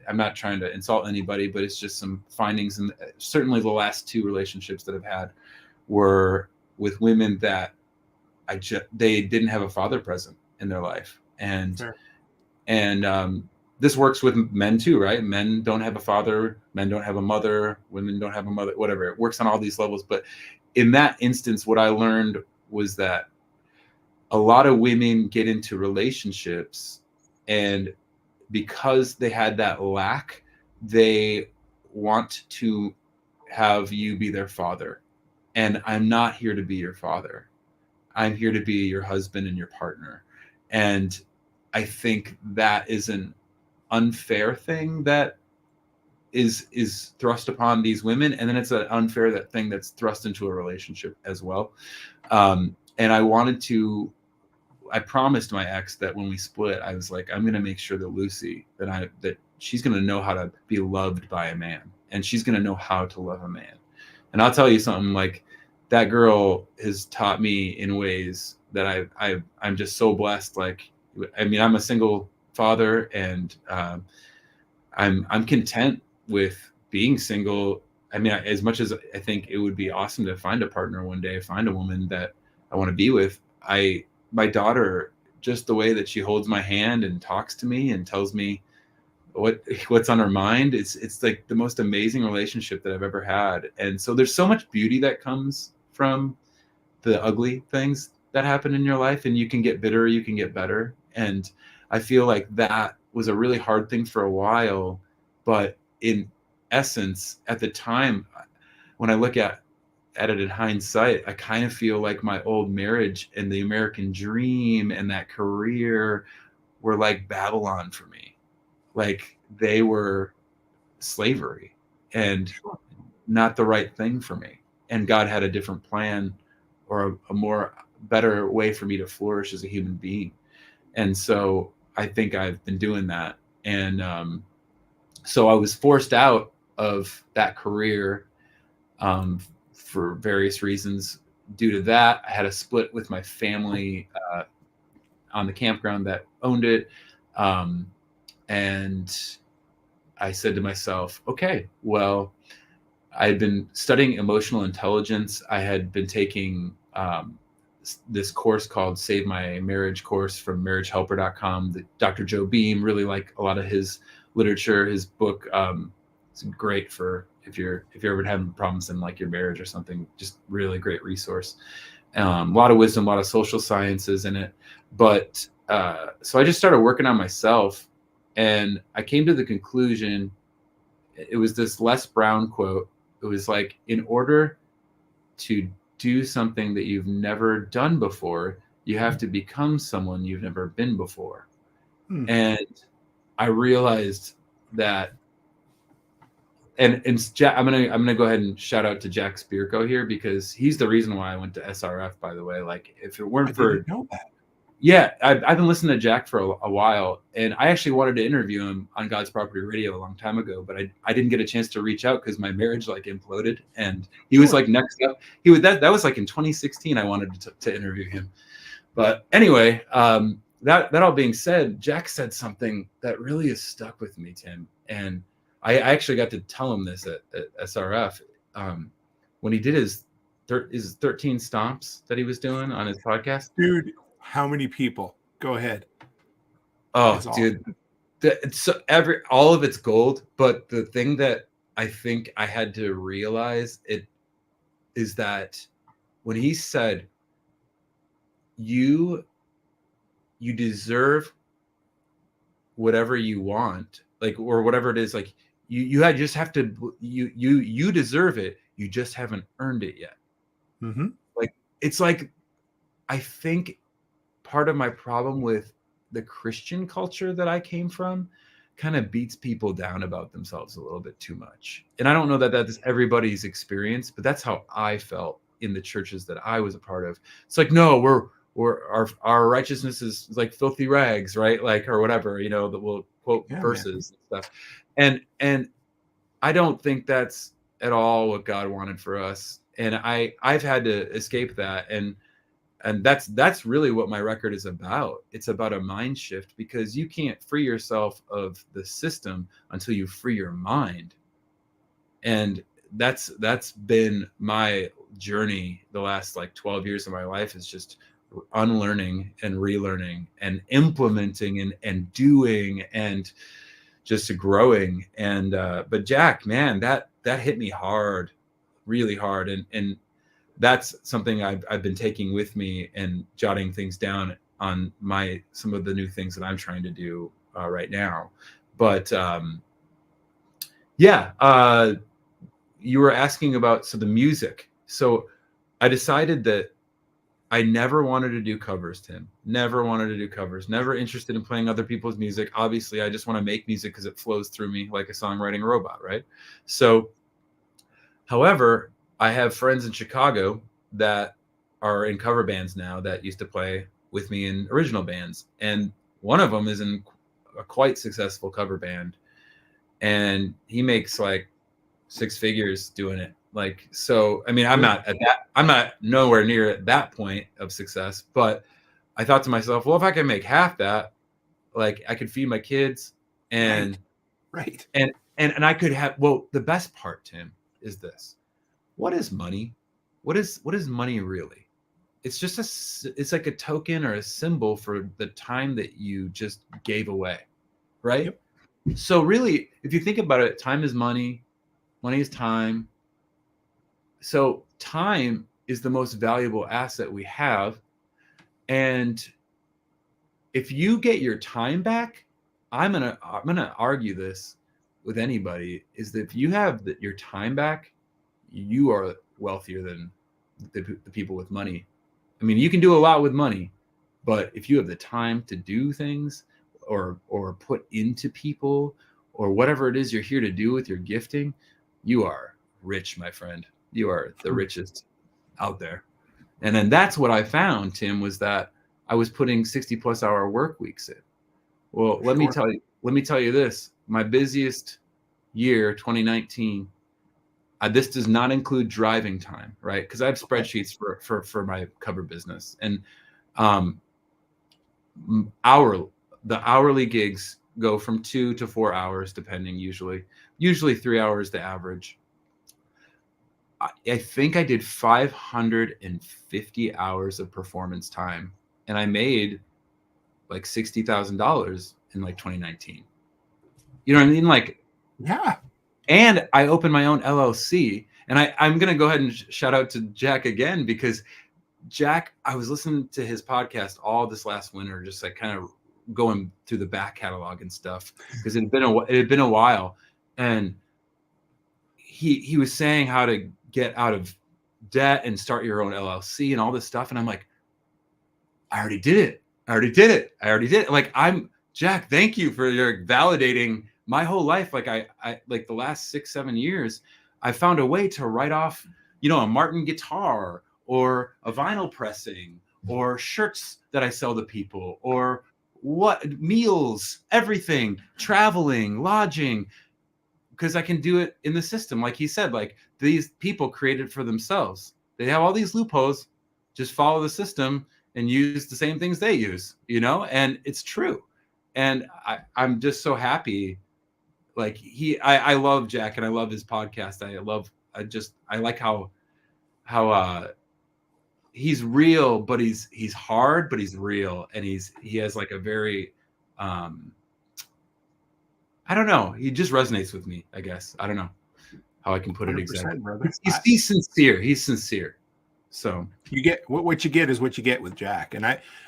I'm not trying to insult anybody, but it's just some findings. And certainly the last 2 relationships that I've had were with women that they didn't have a father present in their life. And, sure. And this works with men too, right? Men don't have a father, men don't have a mother, women don't have a mother, whatever. It works on all these levels. But in that instance, what I learned was that a lot of women get into relationships, and because they had that lack, they want to have you be their father. And I'm not here to be your father. I'm here to be your husband and your partner. And I think that is an unfair thing that is thrust upon these women. And then it's an unfair thing that's thrust into a relationship as well. And I promised my ex that when we split, I was like, I'm going to make sure that Lucy, that she's going to know how to be loved by a man, and she's going to know how to love a man. And I'll tell you something, like, that girl has taught me in ways that I'm just so blessed. Like, I mean, I'm a single father, and I'm content with being single. I mean, as much as I think it would be awesome to find a partner one day, find a woman that I want to be with, my daughter, just the way that she holds my hand and talks to me and tells me what's on her mind, it's like the most amazing relationship that I've ever had. And so there's so much beauty that comes from the ugly things that happen in your life, and you can get bitter, you can get better. And I feel like that was a really hard thing for a while, but in essence, at the time, when I look at it in hindsight, I kind of feel like my old marriage and the American dream and that career were like Babylon for me. Like, they were slavery and not the right thing for me. And God had a different plan, or a better way for me to flourish as a human being. And so I think I've been doing that. And so I was forced out of that career for various reasons. Due to that, I had a split with my family on the campground that owned it. And I said to myself, okay, well, I had been studying emotional intelligence. I had been taking this course called Save My Marriage course from marriagehelper.com. Dr. Joe Beam, really like a lot of his literature. His book is great for if you're ever having problems in like your marriage or something. Just really great resource. A lot of wisdom, a lot of social sciences in it. But so I just started working on myself, and I came to the conclusion, it was this Les Brown quote. It was like, in order to do something that you've never done before, you have to become someone you've never been before. And I realized that, and Jack, I'm gonna go ahead and shout out to Jack Spirko here, because he's the reason why I went to SRF, by the way. Like, if it weren't for, didn't know that. Yeah, I've been listening to Jack for a while, and I actually wanted to interview him on God's Property Radio a long time ago, but I didn't get a chance to reach out because my marriage like imploded, and he was like next up. That was like in 2016. I wanted to interview him, but anyway, that all being said, Jack said something that really has stuck with me, Tim, and I actually got to tell him this at SRF when he did his 13 stomps that he was doing on his podcast. Dude, how many people? Go ahead. Oh, dude, all of it's gold. But the thing that I think I had to realize is that when he said, you deserve whatever you want, like, or whatever it is, like you deserve it. You just haven't earned it yet. Mm-hmm. Like, it's like, I think part of my problem with the Christian culture that I came from kind of beats people down about themselves a little bit too much. And I don't know that that's everybody's experience, but that's how I felt in the churches that I was a part of. It's like, no, our righteousness is like filthy rags, right? Like, or whatever, that we'll quote verses and stuff. And I don't think that's at all what God wanted for us. And I've had to escape that. And that's really what my record is about. It's about a mind shift, because you can't free yourself of the system until you free your mind. And that's been my journey the last like 12 years of my life, is just unlearning and relearning and implementing and doing and just growing. And but Jack, man, that hit me hard, really hard. And that's something I've been taking with me and jotting things down on some of the new things that I'm trying to do right now. But Yeah. You were asking about the music. So I decided that I never wanted to do covers, Tim. Never wanted to do covers. Never interested in playing other people's music. Obviously, I just want to make music because it flows through me like a songwriting robot, right? So, however, I have friends in Chicago that are in cover bands now that used to play with me in original bands. And one of them is in a quite successful cover band. And he makes like 6 figures doing it. Like, so, I mean, I'm not nowhere near at that point of success, but I thought to myself, well, if I can make half that, like I could feed my kids and, right. And I could have, well, the best part, Tim, is this. What is money? What is money really? It's just it's like a token or a symbol for the time that you just gave away. Right. Yep. So really, if you think about it, time is money. Money is time. So time is the most valuable asset we have. And if you get your time back, I'm gonna argue this with anybody, is that if you have your time back, you are wealthier than the people with money. I mean, you can do a lot with money, but if you have the time to do things or put into people or whatever it is you're here to do with your gifting, you are rich, my friend. You are the richest out there. And then that's what I found, Tim, was that I was putting 60+ hour work weeks in. Well, let me tell you this. My busiest year, 2019, this does not include driving time, right? Because I have spreadsheets for my cover business. And the hourly gigs go from 2 to 4 hours, depending, usually 3 hours the average. I think I did 550 hours of performance time, and I made like $60,000 in like 2019. You know what I mean? Like, yeah. And I opened my own LLC, and I'm going to go ahead and shout out to Jack again, because Jack, I was listening to his podcast all this last winter, just like kind of going through the back catalog and stuff, because it had been a while, and he was saying how to get out of debt and start your own LLC and all this stuff. And I'm like, I already did it. Like, Jack, thank you for your validating my whole life. Like I like the last 6-7 years, I found a way to write off, a Martin guitar or a vinyl pressing or shirts that I sell to people or meals, everything, traveling, lodging, because I can do it in the system. Like he said, like these people created for themselves. They have all these loopholes, just follow the system and use the same things they use, and it's true. And I'm just so happy. Like I love Jack and I love his podcast. I like how he's real, but he's hard, but he's real. And he has like a very, I don't know. He just resonates with me, I guess. I don't know how I can put it exactly. Brother. He's sincere. He's sincere. So you get what you get is what you get with Jack. And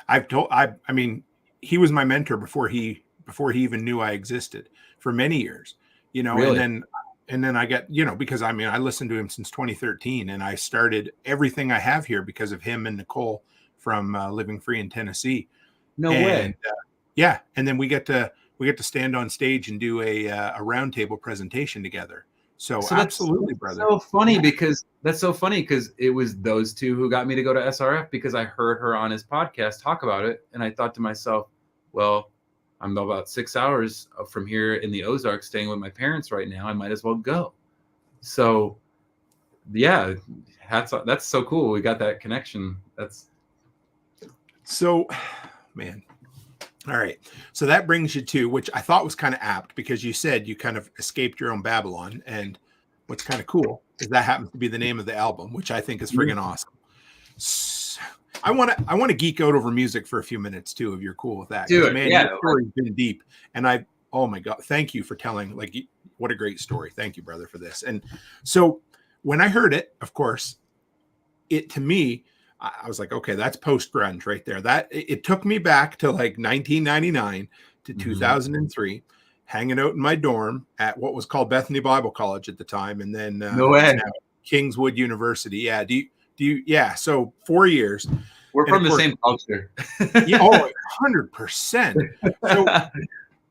I mean, he was my mentor before he even knew I existed for many years, really? and then I got, because I listened to him since 2013, and I started everything I have here because of him and Nicole from Living Free in Tennessee. No way. Yeah. And then we get to stand on stage and do a roundtable presentation together. So absolutely, brother. That's so funny because it was those two who got me to go to SRF, because I heard her on his podcast talk about it. And I thought to myself, well, I'm about 6 hours from here in the Ozarks staying with my parents right now. I might as well go. So yeah, that's so cool. We got that connection. That's so, man. All right. So that brings you to, which I thought was kind of apt, because you said you kind of escaped your own Babylon. And what's kind of cool is that happens to be the name of the album, which I think is friggin' awesome. So I want to geek out over music for a few minutes too, if you're cool with that. Dude, man, yeah, your story's been deep. And oh my God, thank you for telling, like, what a great story. Thank you, brother, for this. And so when I heard it, of course, to me, I was like, okay, that's post grunge right there. That it took me back to like 1999 to 2003. hanging out in my dorm at what was called Bethany Bible College at the time, and then No way. now Kingswood University. Yeah. Do you? Yeah. So 4 years. We're And from of the course- same culture. Yeah, oh, 100%. So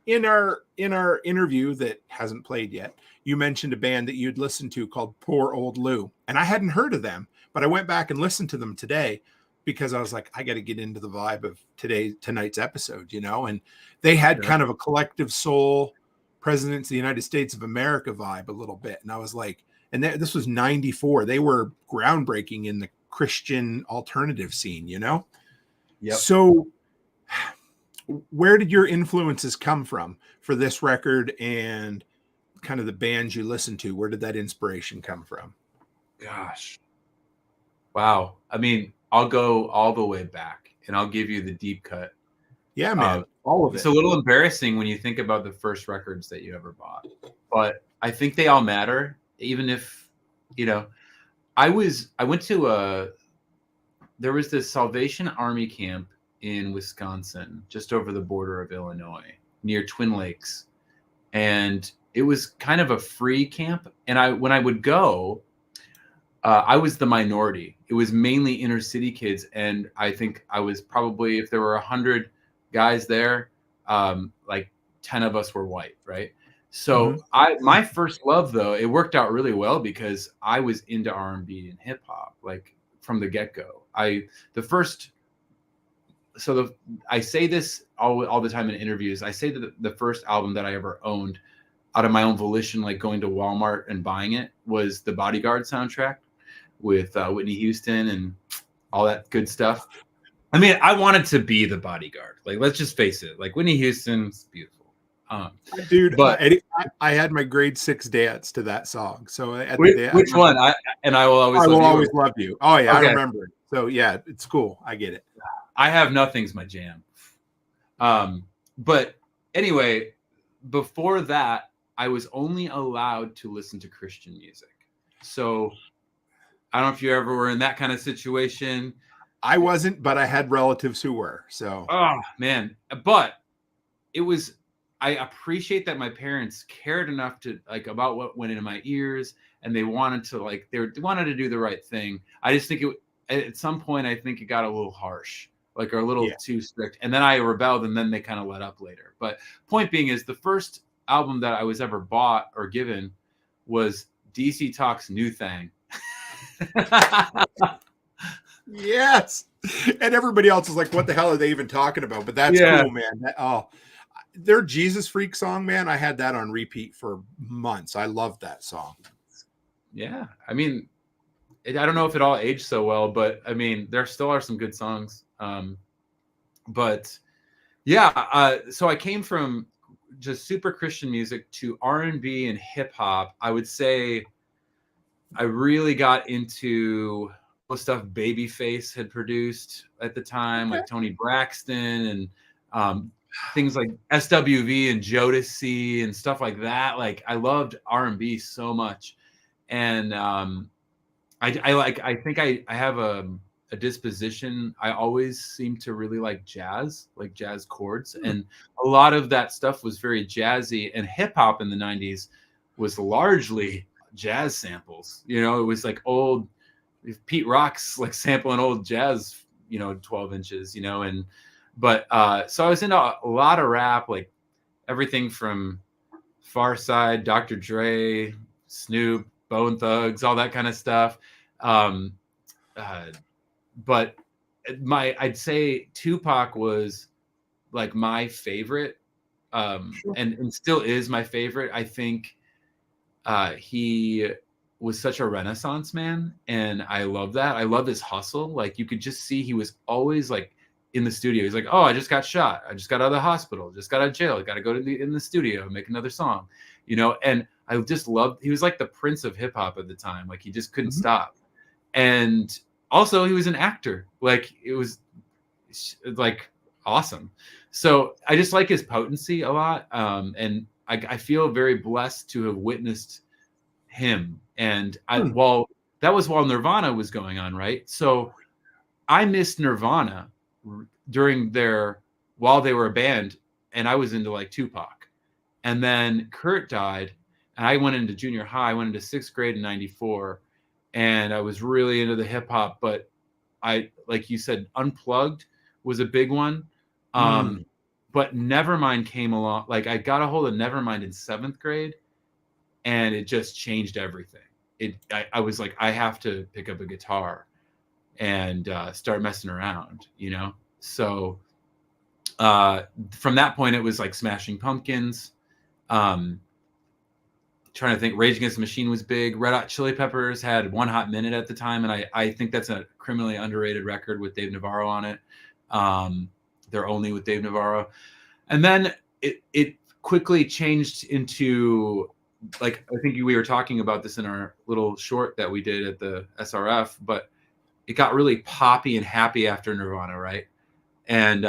in our interview that hasn't played yet, you mentioned a band that you'd listened to called Poor Old Lou, and I hadn't heard of them, but I went back and listened to them today because I was like, I got to get into the vibe of tonight's episode, and they had kind of a collective soul presidents of the United States of America vibe a little bit. And I was like, and this was 94. They were groundbreaking in the Christian alternative scene, Yep. So where did your influences come from for this record and kind of the bands you listen to? Where did that inspiration come from? Gosh. Wow. I mean, I'll go all the way back and I'll give you the deep cut. Yeah, man. All of it. It's a little embarrassing when you think about the first records that you ever bought, but I think they all matter. Even if, I went to there was this Salvation Army camp in Wisconsin, just over the border of Illinois, near Twin Lakes. And it was kind of a free camp. And when I would go, I was the minority. It was mainly inner city kids. And I think I was probably, if there were 100 guys there, like 10 of us were white, right? So my first love, though, it worked out really well because I was into R&B and hip hop, like from the get-go. I say this all the time in interviews. I say that the first album that I ever owned out of my own volition, like going to Walmart and buying it, was the Bodyguard soundtrack with Whitney Houston and all that good stuff. I mean, I wanted to be the Bodyguard. Like, let's just face it. Like, Whitney Houston's beautiful. Dude, but I had my grade 6 dance to that song. So which one? I will always love you. Oh yeah, okay. I remember it. So yeah, it's cool. I get it. I Have Nothing's my jam. But anyway, before that, I was only allowed to listen to Christian music. So I don't know if you ever were in that kind of situation. I wasn't, but I had relatives who were. So oh man, but it was. I appreciate that my parents cared enough to like about what went into my ears, and they wanted to do the right thing. I just think at some point I think it got a little harsh, like a little too strict, and then I rebelled, and then they kind of let up later. But point being is, the first album that I was ever bought or given was DC Talk's New Thing. Yes, and everybody else is like, "What the hell are they even talking about?" But that's cool, man. Their Jesus Freak song, man, I had that on repeat for months. I loved that song. Yeah. I mean, I don't know if it all aged so well, but I mean, there still are some good songs. But yeah, so I came from just super Christian music to R&B and hip hop. I would say I really got into the stuff Babyface had produced at the time, like Tony Braxton and things like SWV and Jodeci and stuff like that. Like, I loved R&B so much, and I think I have a disposition. I always seem to really like jazz chords, and a lot of that stuff was very jazzy. And hip hop in the 90s was largely jazz samples. It was like old Pete Rock's like sampling old jazz, 12 inches, But so I was into a lot of rap, like everything from Far Side, Dr. Dre, Snoop, Bone Thugs, all that kind of stuff. But I'd say Tupac was like my favorite, and still is my favorite. I think he was such a Renaissance man, and I love that. I love his hustle. Like, you could just see he was always like in the studio. He's like, oh, I just got shot. I just got out of the hospital. Just got out of jail. I got to go in the studio and make another song, and I just loved, he was like the Prince of hip hop at the time. Like, he just couldn't stop. And also he was an actor. Like, it was like awesome. So I just like his potency a lot. And I feel very blessed to have witnessed him. And while Nirvana was going on, right? So I missed Nirvana while they were a band, and I was into like Tupac, And then Kurt died, and I went into junior high. I went into 6th grade in '94, and I was really into the hip hop. But like you said, Unplugged was a big one. But Nevermind came along. Like, I got a hold of Nevermind in 7th grade, and it just changed everything. I was like, I have to pick up a guitar and start messing around, you know? So from that point, it was like Smashing Pumpkins. Trying to think, Rage Against the Machine was big. Red Hot Chili Peppers had One Hot Minute at the time, and I think that's a criminally underrated record with Dave Navarro on it. They're only with Dave Navarro. And then it quickly changed into, like, I think we were talking about this in our little short that we did at the SRF, but it got really poppy and happy after Nirvana, right? And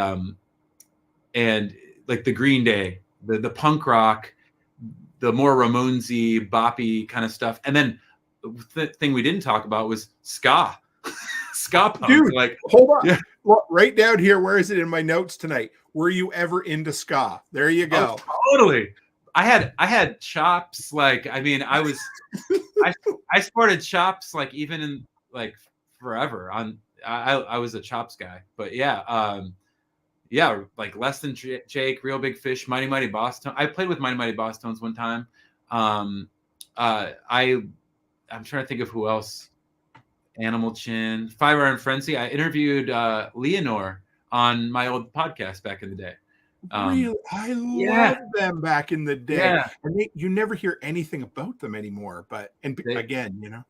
like the Green Day, the punk rock, the more Ramonesy, boppy kind of stuff. And then the thing we didn't talk about was ska. Ska punk. Dude, like, hold on. Yeah. Well, right down here, where is it in my notes tonight? Were you ever into ska? There you go. Oh, totally. I had chops. Like, I mean, I sported chops, like, even in, like, forever. I was a chops guy. But yeah, like Less Than Jake, Real Big Fish, Mighty Mighty Boss Tones. I played with Mighty Mighty Boss Tones one time. I'm trying to think of who else. Animal Chin, Five Iron Frenzy. I interviewed Leonore on my old podcast back in the day. Really? I love them back in the day. Yeah. And you never hear anything about them anymore. But again, you know,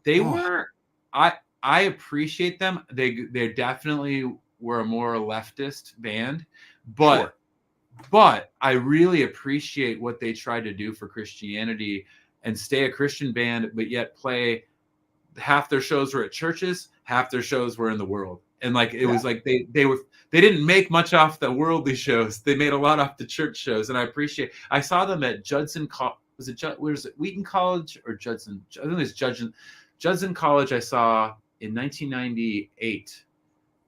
they were. I appreciate them. They definitely were a more leftist band, but I really appreciate what they tried to do for Christianity and stay a Christian band, but yet play. Half their shows were at churches, half their shows were in the world. And like, it was like they didn't make much off the worldly shows. They made a lot off the church shows. And I saw them at Judson Wheaton College or Judson? I think it was Judson College. I saw in 1998.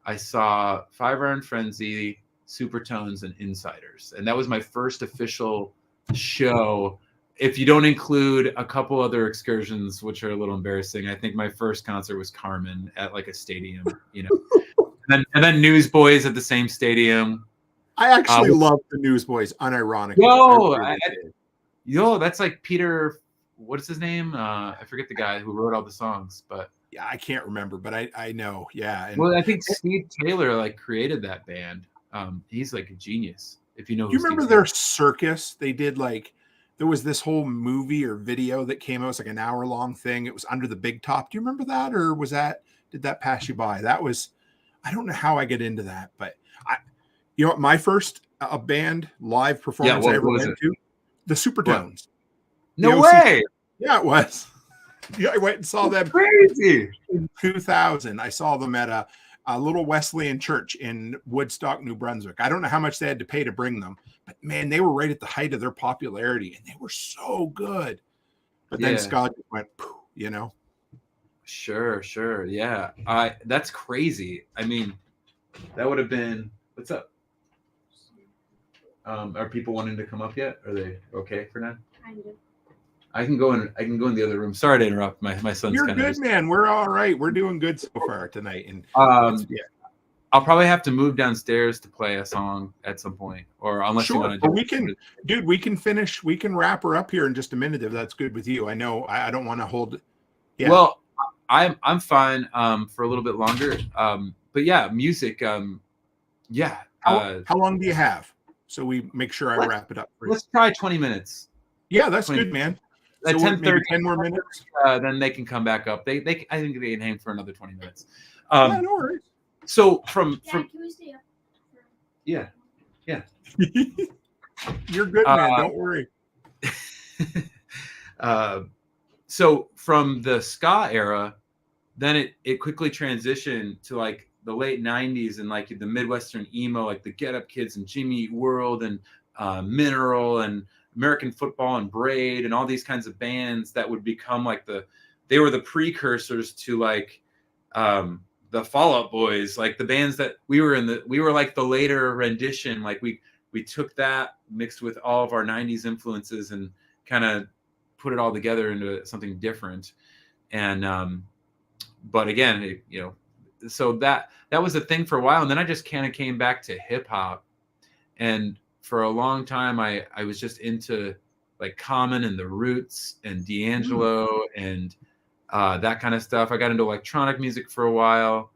I saw Five Iron Frenzy, Supertones, and Insiders. And that was my first official show. If you don't include a couple other excursions, which are a little embarrassing, I think my first concert was Carmen at like a stadium, you know, and then Newsboys at the same stadium. I actually love the Newsboys, unironically. Yo, that's like Peter. What is his name? I forget the guy who wrote all the songs, but yeah, I can't remember, but I know. Yeah. And well, I think Steve Taylor like created that band. He's like a genius. If you know, do you remember their circus? They did like. There was this whole movie or video that came out. It was like an hour-long thing. It was Under the Big Top. Do you remember that, or did that pass you by? That was, I don't know how I get into that, but you know what? My first band live performance I ever went to, the Supertones. No way. Yeah, it was. Yeah, I went and saw them. Crazy. In 2000. I saw them at a little Wesleyan church in Woodstock, New Brunswick. I don't know how much they had to pay to bring them, but man, they were right at the height of their popularity, and they were so good. But then Scott went, you know. Sure, yeah. That's crazy. I mean, that would have been. What's up? Are people wanting to come up yet? Are they okay for now? Kind of. I can go in the other room. Sorry to interrupt. My son's You're kind of good, man. We're all right. We're doing good so far tonight. And I'll probably have to move downstairs to play a song at some point, or unless you want to. We can finish. We can wrap her up here in just a minute if that's good with you. I know I don't want to hold. Yeah. Well, I'm fine for a little bit longer. But yeah, music. Yeah. How long do you have? So we make sure I wrap it up for you. Let's try 20 minutes. Yeah, that's good, man. At So 10:30, 10 more minutes. Then they can come back up. I think they can hang for another 20 minutes. Yeah, no worries. So from Can we stay up? yeah. You're good, man. Don't worry. So from the ska era, then it quickly transitioned to like the late 90s and like the Midwestern emo, like the Get Up Kids and Jimmy Eat World and Mineral and American Football and Braid and all these kinds of bands that would become like they were the precursors to like the Fall Out Boys, like the bands that we were like the later rendition, like we took that mixed with all of our 90s influences and kind of put it all together into something different. And but again, so that was a thing for a while, and then I just kind of came back to hip hop. And for a long time I was just into like Common and the Roots and D'Angelo and that kind of stuff. I got into electronic music for a while,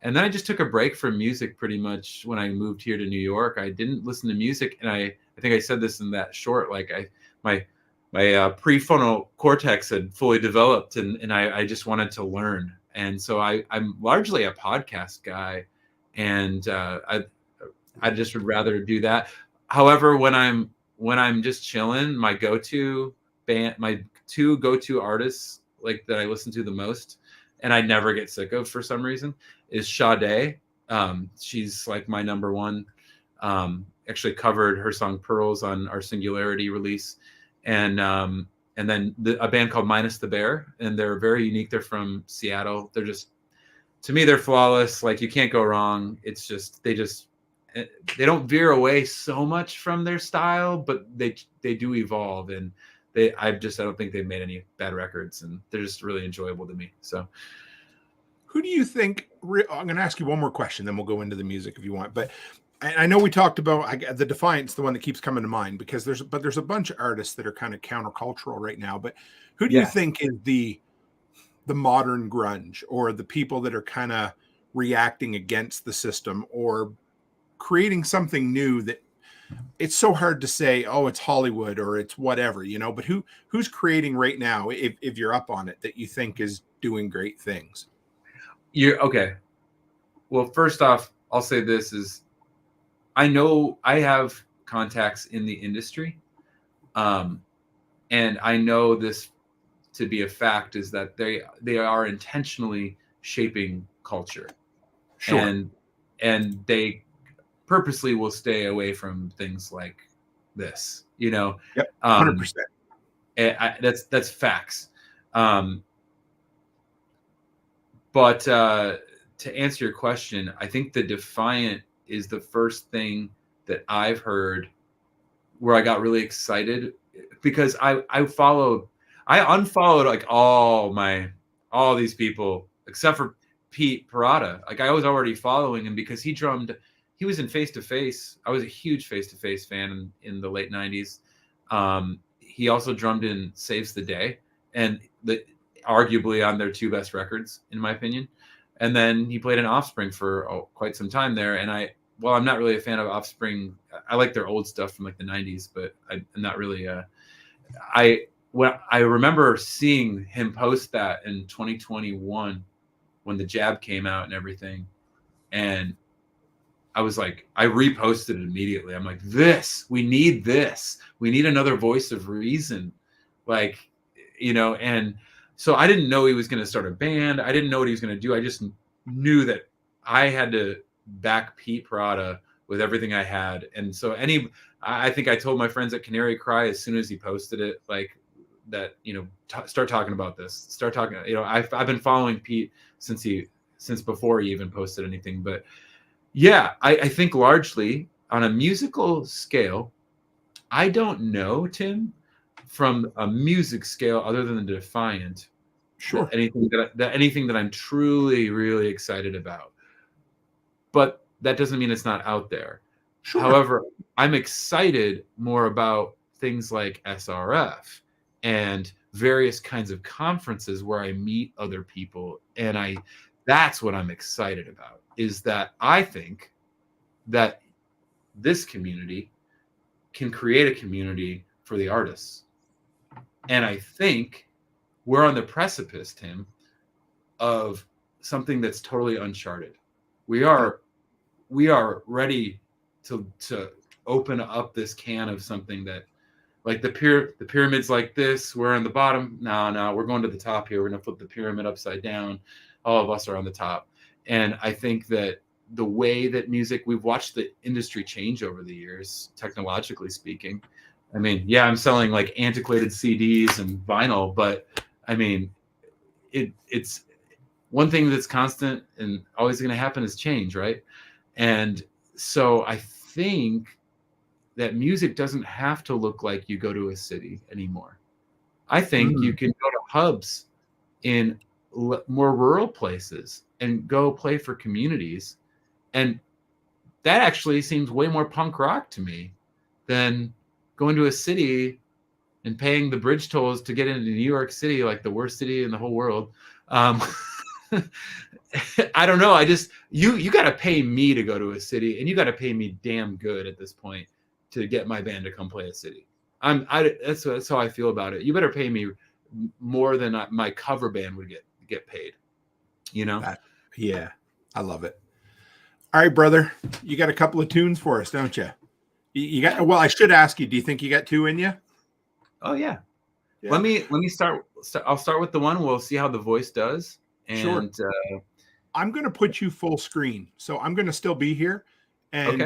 and then I just took a break from music pretty much when I moved here to New York. I didn't listen to music, and I think I said this in that short, like my prefrontal cortex had fully developed, and I just wanted to learn. And so I'm largely a podcast guy, and I just would rather do that. However, when I'm just chilling, my go-to band, my two go-to artists like that I listen to the most, and I never get sick of for some reason, is Sade. She's like my number one. Actually covered her song Pearls on our Singularity release. And then a band called Minus the Bear, and they're very unique. They're from Seattle. They're just, to me, they're flawless. Like, you can't go wrong. It's just they don't veer away so much from their style, but they do evolve, and I don't think they've made any bad records, and they're just really enjoyable to me. So, who do you think? I'm going to ask you one more question, then we'll go into the music if you want. But I know we talked about the Defiant's the one that keeps coming to mind, because there's a bunch of artists that are kind of countercultural right now. But who do you think is the modern grunge, or the people that are kind of reacting against the system or creating something new that it's so hard to say, oh, it's Hollywood or it's whatever, but who's creating right now, if you're up on it, that you think is doing great things? Okay. Well, first off, I'll say this is, I know I have contacts in the industry, and I know this to be a fact, is that they are intentionally shaping culture. Sure. And they purposely will stay away from things like this, Yep, 100%. That's facts. But to answer your question, I think the Defiant is the first thing that I've heard where I got really excited, because I unfollowed like all these people except for Pete Parada. Like, I was already following him because he was in Face to Face. I was a huge Face to Face fan in the late 90s. He also drummed in Saves the Day, and arguably on their two best records, in my opinion. And then he played in Offspring for quite some time there. And I'm not really a fan of Offspring. I like their old stuff from like the 90s, but I'm not really. I remember seeing him post that in 2021 when The Jab came out and everything, and I was like, I reposted it immediately. I'm like, we need this. We need another voice of reason, like, and. So I didn't know he was going to start a band. I didn't know what he was going to do. I just knew that I had to back Pete Parada with everything I had. And so I think I told my friends at Canary Cry as soon as he posted it, like that, start talking about this, start talking, I've been following Pete since before he even posted anything. But yeah, I think largely on a musical scale, I don't know, Tim, from a music scale other than the Defiant, sure, anything that I'm truly really excited about. But that doesn't mean it's not out there. Sure. However, I'm excited more about things like SRF and various kinds of conferences where I meet other people, and that's what I'm excited about, is that I think that this community can create a community for the artists. And I think we're on the precipice, Tim, of something that's totally uncharted. We are ready to open up this can of something that, like the pyramid's like this. We're on the bottom. No, we're going to the top here. We're going to flip the pyramid upside down. All of us are on the top. And I think that the way that we've watched the industry change over the years, technologically speaking. I mean, yeah, I'm selling like antiquated CDs and vinyl, but I mean, it's one thing that's constant and always going to happen is change, right? And so I think that music doesn't have to look like you go to a city anymore. I think you can go to hubs in more rural places and go play for communities. And that actually seems way more punk rock to me than going to a city and paying the bridge tolls to get into New York City, like the worst city in the whole world. I don't know. You got to pay me to go to a city, and you got to pay me damn good at this point to get my band to come play a city. That's how I feel about it. You better pay me more than my cover band would get paid. You know? Yeah, I love it. All right, brother, you got a couple of tunes for us, don't you? You got. Well, I should ask you. Do you think you got two in you? Oh yeah. Let me start. I'll start with the one. We'll see how the voice does. And sure. I'm going to put you full screen, so I'm going to still be here. And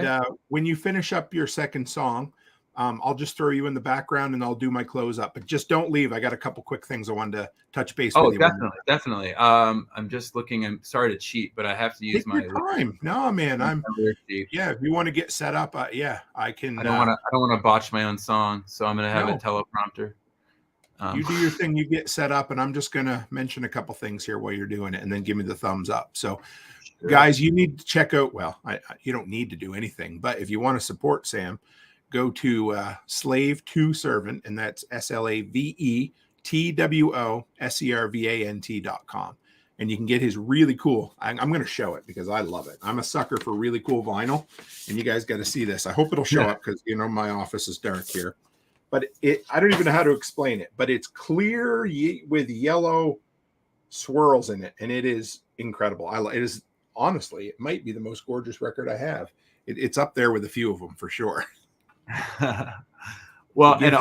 when you finish up your second song, I'll just throw you in the background and I'll do my close up. But just don't leave. I got a couple quick things I wanted to touch base with you. Oh, definitely. I'm just looking. I'm sorry to cheat, but I have to use my time. No, man. If you want to get set up, I can. I don't want to botch my own song, so I'm going to have a teleprompter. You do your thing, you get set up, and I'm just going to mention a couple things here while you're doing it, and then give me the thumbs up. So, guys, you need to check out, you don't need to do anything, but if you want to support Sam, go to Slave to Servant, and that's SlaveTwoservant.com. And you can get his really cool, I'm going to show it because I love it. I'm a sucker for really cool vinyl, and you guys got to see this. I hope it'll show up because, my office is dark here. But I don't even know how to explain it, but it's clear with yellow swirls in it, and it is incredible. It is, honestly, it might be the most gorgeous record I have. It's up there with a few of them for sure. Well, and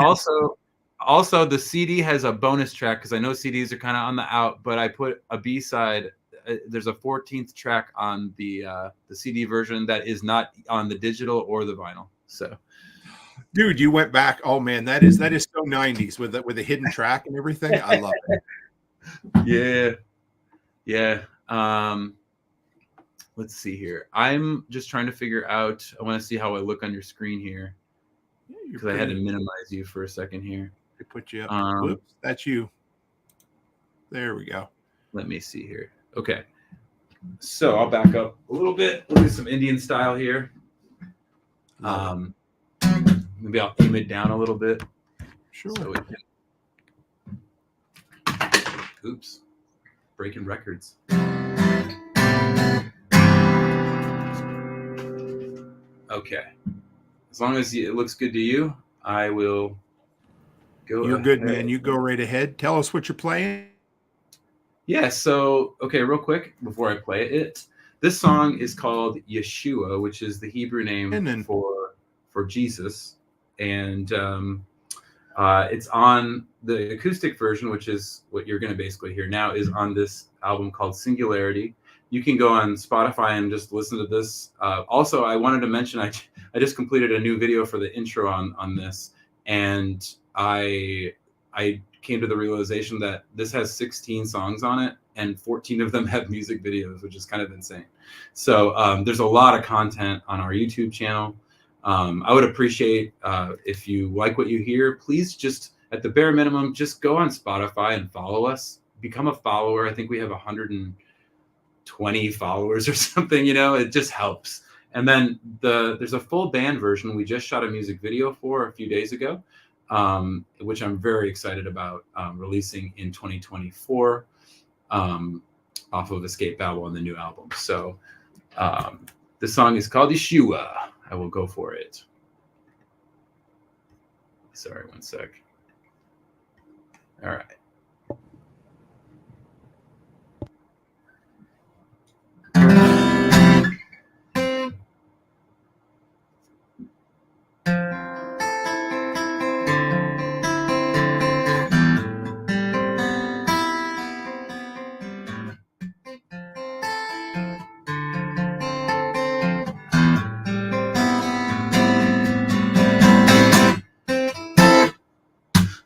also the CD has a bonus track because I know CDs are kind of on the out, but I put a B-side. There's a 14th track on the CD version that is not on the digital or the vinyl. So. Dude, you went back. Oh man, that is so 90s with a hidden track and everything. I love it. Yeah. Let's see here. I'm just trying to figure out. I want to see how I look on your screen here because I had to minimize you for a second here. They put you up. Whoops, that's you. There we go. Let me see here. Okay, so I'll back up a little bit. We'll do some Indian style here. Maybe I'll aim it down a little bit. Sure. So oops. Breaking records. Okay. As long as it looks good to you, I will go. You're good, man. You go right ahead. Tell us what you're playing. Yeah. So, okay, real quick before I play it, this song is called Yeshua, which is the Hebrew name for Jesus. And it's on the acoustic version, which is what you're going to basically hear now, is on this album called Singularity. You can go on Spotify and just listen to this. Also, I wanted to mention I just completed a new video for the intro on this, and I came to the realization that this has 16 songs on it, and 14 of them have music videos, which is kind of insane. So there's a lot of content on our YouTube channel. I would appreciate if you like what you hear, please just at the bare minimum, just go on Spotify and follow us, become a follower. I think we have 120 followers or something, it just helps. And then there's a full band version. We just shot a music video for a few days ago, which I'm very excited about releasing in 2024 off of Escape Babel on the new album. So the song is called Yeshua. I will go for it. Sorry, one sec. All right.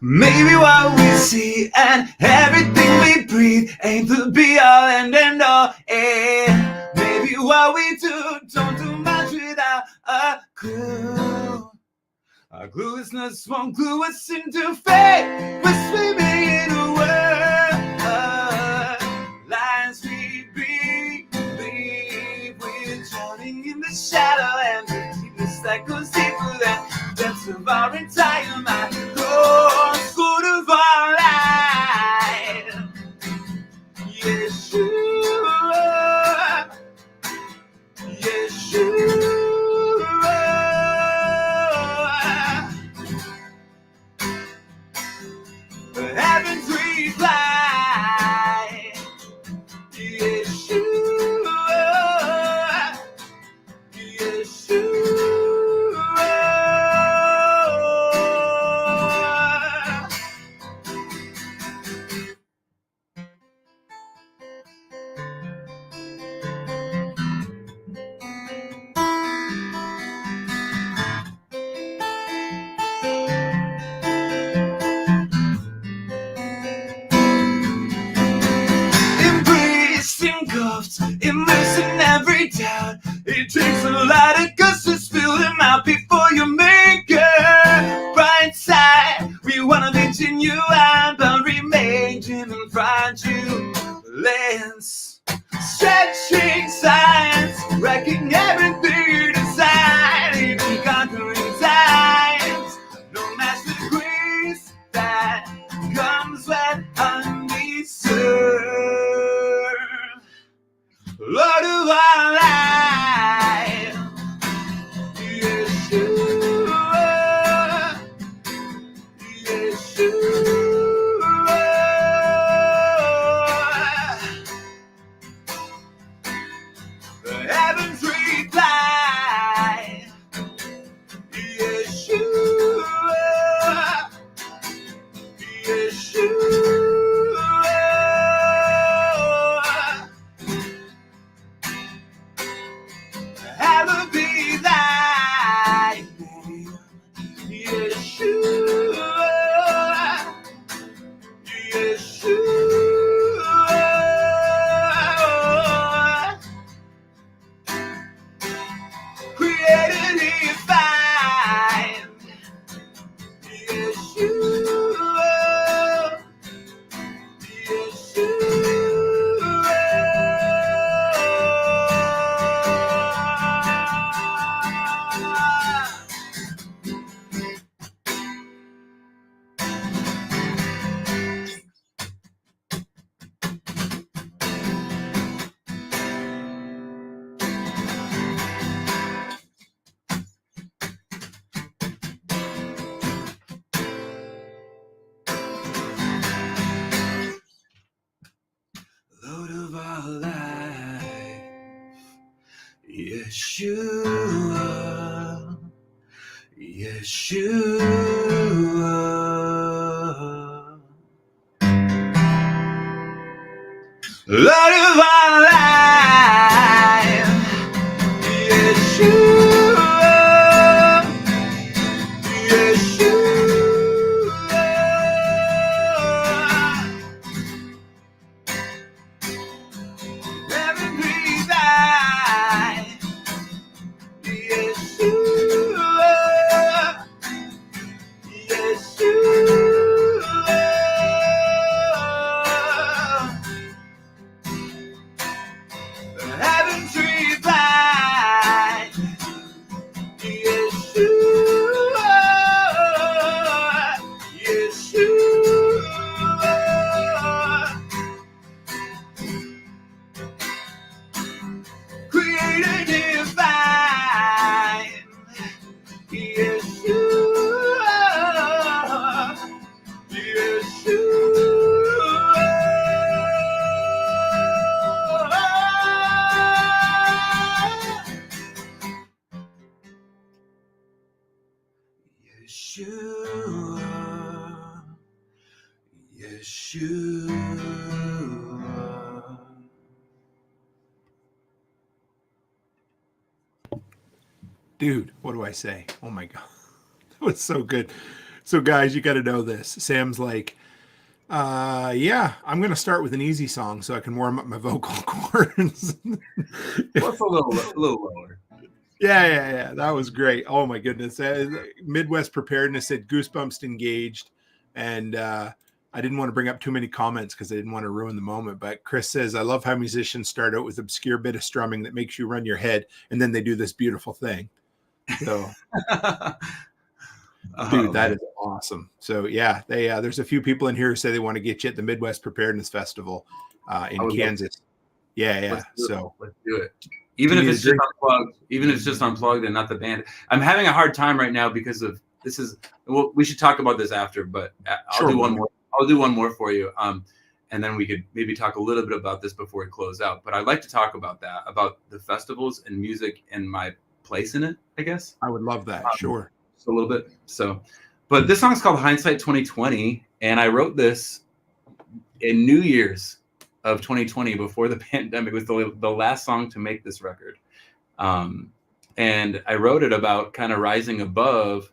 Maybe what we see and everything we breathe ain't the be all and end all. Maybe what we do don't do much without a clue. Our cluelessness won't glue us into fate. We're swimming in a world of lies we believe. We're drowning in the shadow and the deepness that goes deeper than the depths of our entire mind. Oh, good of our life. Yeshua, Yeshua. The heavens we fly, Yeshua, Yeshua. Immersed in every doubt. It takes a lot of guts to spill them out before you make it. Right side, we wanna be genuine, but remain genuine fragile. Lens, stretching science, wrecking everything inside, even conquering times. No masterpiece that comes when undeserved. Lord of our life, Yeshua, Yeshua. The heavens reply, Yeshua, Yeshua. Hallowed be thy name, Yeshua, Yeshua. Created divine, Yeshua, Lord of our life, Yeshua, Yeshua. Lord of our life, Yeshua, Yeshua. Heaven breathe thy, Yeshua, Yeshua. The heavens reply, Yeshua, Yeshua. Created divine, Yeshua, Yeshua. Yeshua, Yeshua. Dude, what do I say? Oh my God. That was so good. So guys, you got to know this. Sam's like, yeah, I'm going to start with an easy song so I can warm up my vocal cords. What's a little lower? Yeah. That was great. Oh my goodness. Midwest Preparedness said goosebumps engaged. And I didn't want to bring up too many comments because I didn't want to ruin the moment. But Chris says, I love how musicians start out with obscure bit of strumming that makes you run your head, and then they do this beautiful thing. So dude, that is awesome. So yeah, there's a few people in here who say they want to get you at the Midwest Preparedness Festival in Kansas. Yeah. So let's do it. Even if it's just unplugged, and not the band. I'm having a hard time right now because of this is. Well, we should talk about this after, but I'll do one more. I'll do one more for you. And then we could maybe talk a little bit about this before we close out. But I'd like to talk about that, about the festivals and music and my place in it, I guess. I would love that. Sure. Just a little bit. So, but this song's called Hindsight 2020. And I wrote this in New Year's of 2020 before the pandemic. It was the last song to make this record. And I wrote it about kind of rising above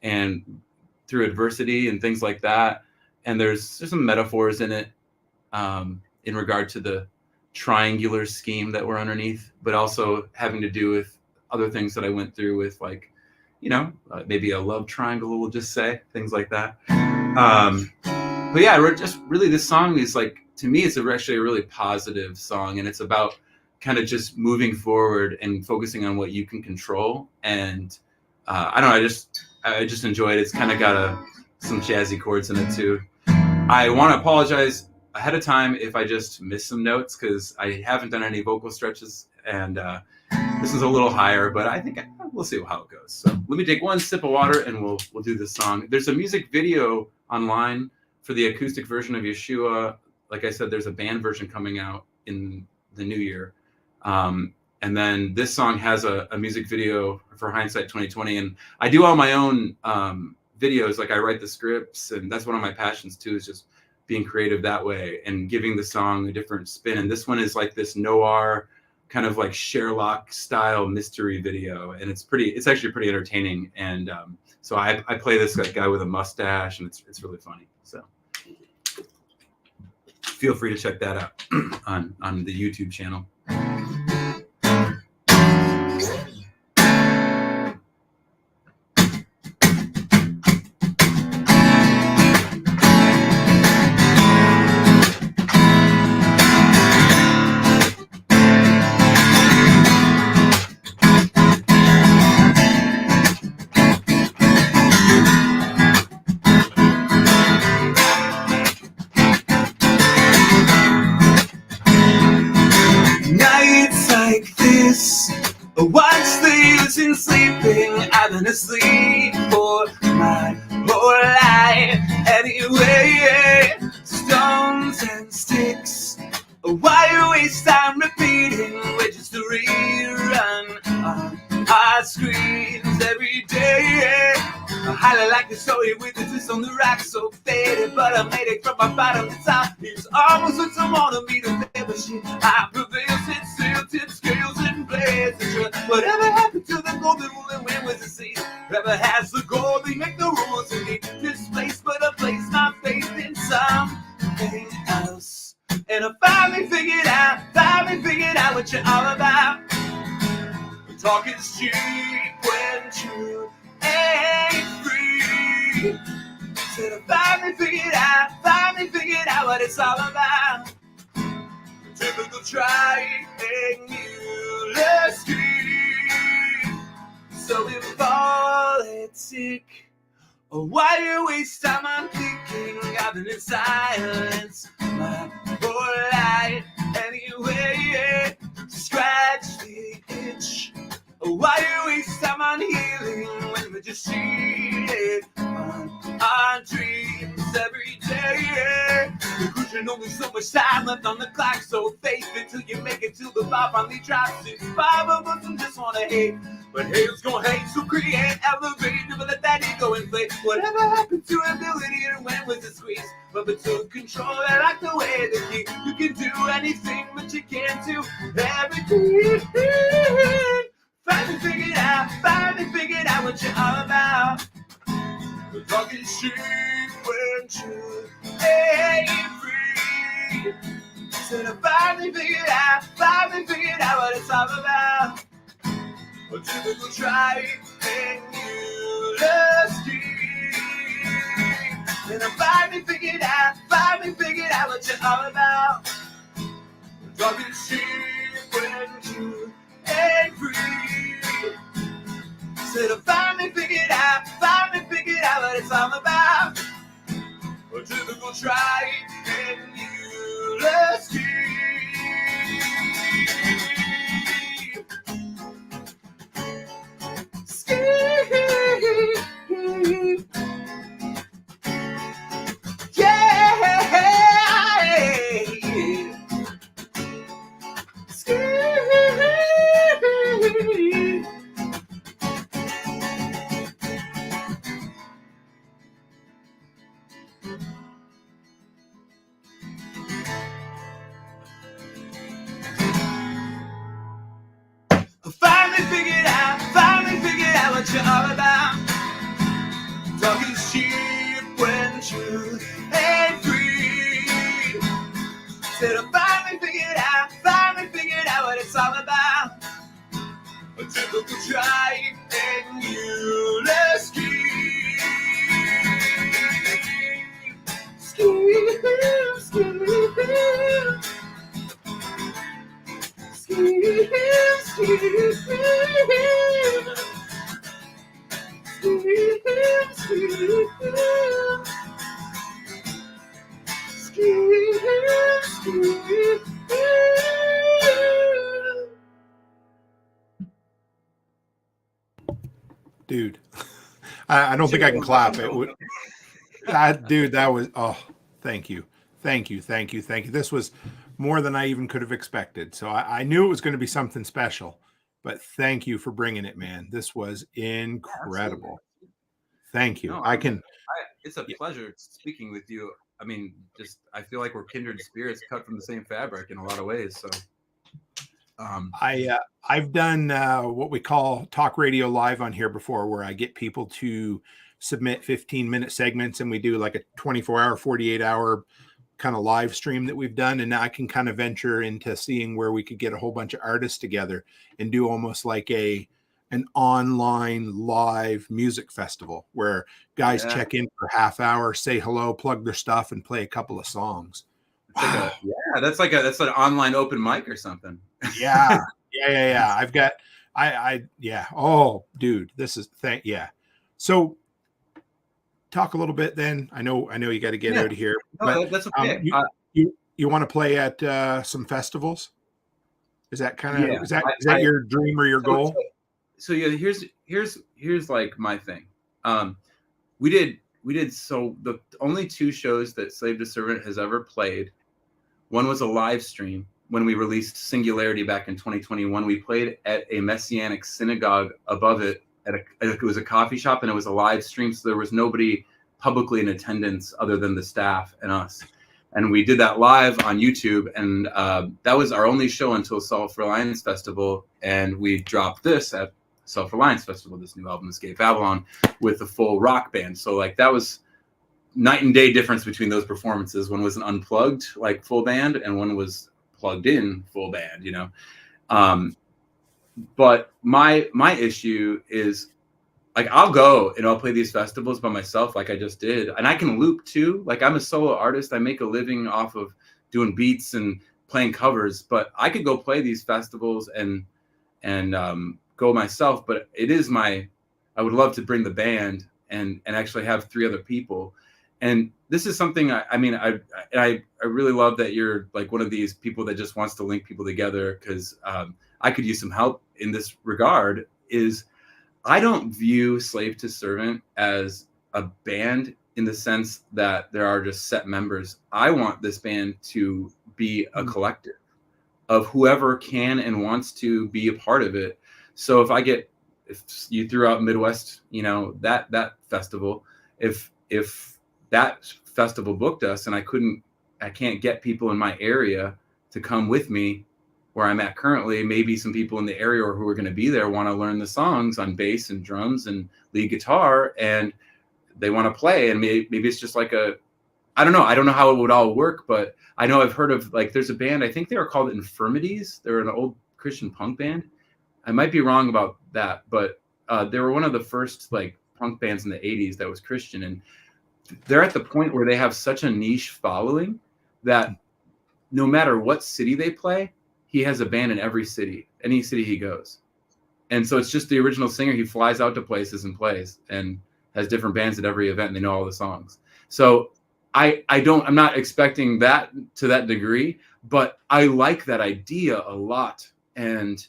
and through adversity and things like that. And there's some metaphors in it in regard to the triangular scheme that we're underneath, but also having to do with other things that I went through with, like, maybe a love triangle, we'll just say, things like that. But yeah, this song is like, to me, it's actually a really positive song, and it's about kind of just moving forward and focusing on what you can control. And I don't know, I just enjoy it. It's kind of got some jazzy chords in it too. I want to apologize ahead of time if I just missed some notes, because I haven't done any vocal stretches, and this is a little higher, but I think we'll see how it goes. So let me take one sip of water and we'll do this song. There's a music video online for the acoustic version of Yeshua. Like I said, there's a band version coming out in the new year. And then this song has a music video for Hindsight 2020. And I do all my own videos. Like, I write the scripts, and that's one of my passions too, is just being creative that way and giving the song a different spin. And this one is like this noir, kind of like Sherlock style mystery video. And it's actually pretty entertaining. And so I play this guy with a mustache, and it's really funny. So feel free to check that out on the YouTube channel. What's the use in sleeping? I've been asleep for my whole life. Anyway, stones and sticks. Why you waste time repeating? We're just a rerun on our screens every day. I highly like the story with the twist on the rock, so faded, but I made it from my bottom to top. It's almost what I wanna be the fair machine. I prevail, sit still, tip scales and blades. Whatever happened to the golden rule and when was the seed? Whoever has the gold, they make the rules and need this place, but I place my faith in something else. And I finally figured out what you're all about. Talk is cheap when true ain't free. Said I finally figured out what it's all about. Typical triangular scheme. So impolitic. Why do you waste time on thinking? I've been in silence my whole life. Anyway, scratch the itch. Why do you waste time on healing when we're just cheating on our dreams every day? Recruiting only so much time left on the clock, so faith until you make it till the bar finally drops. It's 5 of us who just wanna hate, but hate's gonna hate, so create, elevate, never let that ego inflate. Whatever happened to ability and when was it squeezed? But took control, I like the way the key. You can do anything, but you can't do everything. Finally figured out what you're all about. The talk is cheap when true ain't free. Said I finally figured out what it's all about. a typical try and U.S.A. And I finally figured out what you're all about. Talking shit when true and free. Said I finally figured out what it's all about. A typical try and U.S.A. Finally figured out what you're all about. Talking shit when truth ain't free. Said I finally figured out what it's all about. A typical try and U.S.A. Dude, I don't think I can clap. It would, dude, that was, oh, thank you. This was more than I even could have expected. So I knew it was going to be something special, but thank you for bringing it, man. This was incredible. Thank you. No, it's a pleasure speaking with you. I mean, I feel like we're kindred spirits cut from the same fabric in a lot of ways. So I've done what we call talk radio live on here before, where I get people to submit 15-minute segments and we do like a 24-hour, 48-hour kind of live stream that we've done. And now I can kind of venture into seeing where we could get a whole bunch of artists together and do almost like an online live music festival where guys check in for a half hour, say hello, plug their stuff, and play a couple of songs. Wow. That's an online open mic or something. Yeah. Oh, dude, this is So talk a little bit then. I know you got to get out of here. No, that's okay. You want to play at some festivals? Is that kind of is that your dream or your goal? So here's like my thing. We did so the only 2 shows that Slave to Servant has ever played. One was a live stream when we released Singularity back in 2021. We played at a Messianic synagogue above it. It was a coffee shop, and it was a live stream, so there was nobody publicly in attendance other than the staff and us. And we did that live on YouTube, and that was our only show until Self-Reliance Festival, and we dropped this at Self-Reliance Festival, this new album, Escape Babylon, with a full rock band. So like that was night and day difference between those performances. One was an unplugged, like full band, and one was plugged in full band, you know. But my issue is, like, I'll go and I'll play these festivals by myself, like I just did, and I can loop too. Like, I'm a solo artist. I make a living off of doing beats and playing covers, but I could go play these festivals and go myself. But it is I would love to bring the band and actually have 3 other people. And this is something I really love that you're like one of these people that just wants to link people together, because I could use some help in this regard. Is I don't view Slave to Servant as a band in the sense that there are just set members. I want this band to be a collective of whoever can and wants to be a part of it. So if you threw out Midwest, you know, that festival, if that festival booked us and I can't get people in my area to come with me where I'm at currently, maybe some people in the area or who are going to be there want to learn the songs on bass and drums and lead guitar, and they want to play. And maybe it's just like I don't know how it would all work, but I know I've heard of, like, there's a band, I think they were called Infirmities. They're an old Christian punk band. I might be wrong about that, but they were one of the first like punk bands in the 80s that was Christian, and they're at the point where they have such a niche following that no matter what city they play, he has a band in every city, any city he goes. And so it's just the original singer. He flies out to places and plays and has different bands at every event, and they know all the songs. So I'm not expecting that to that degree, but I like that idea a lot. And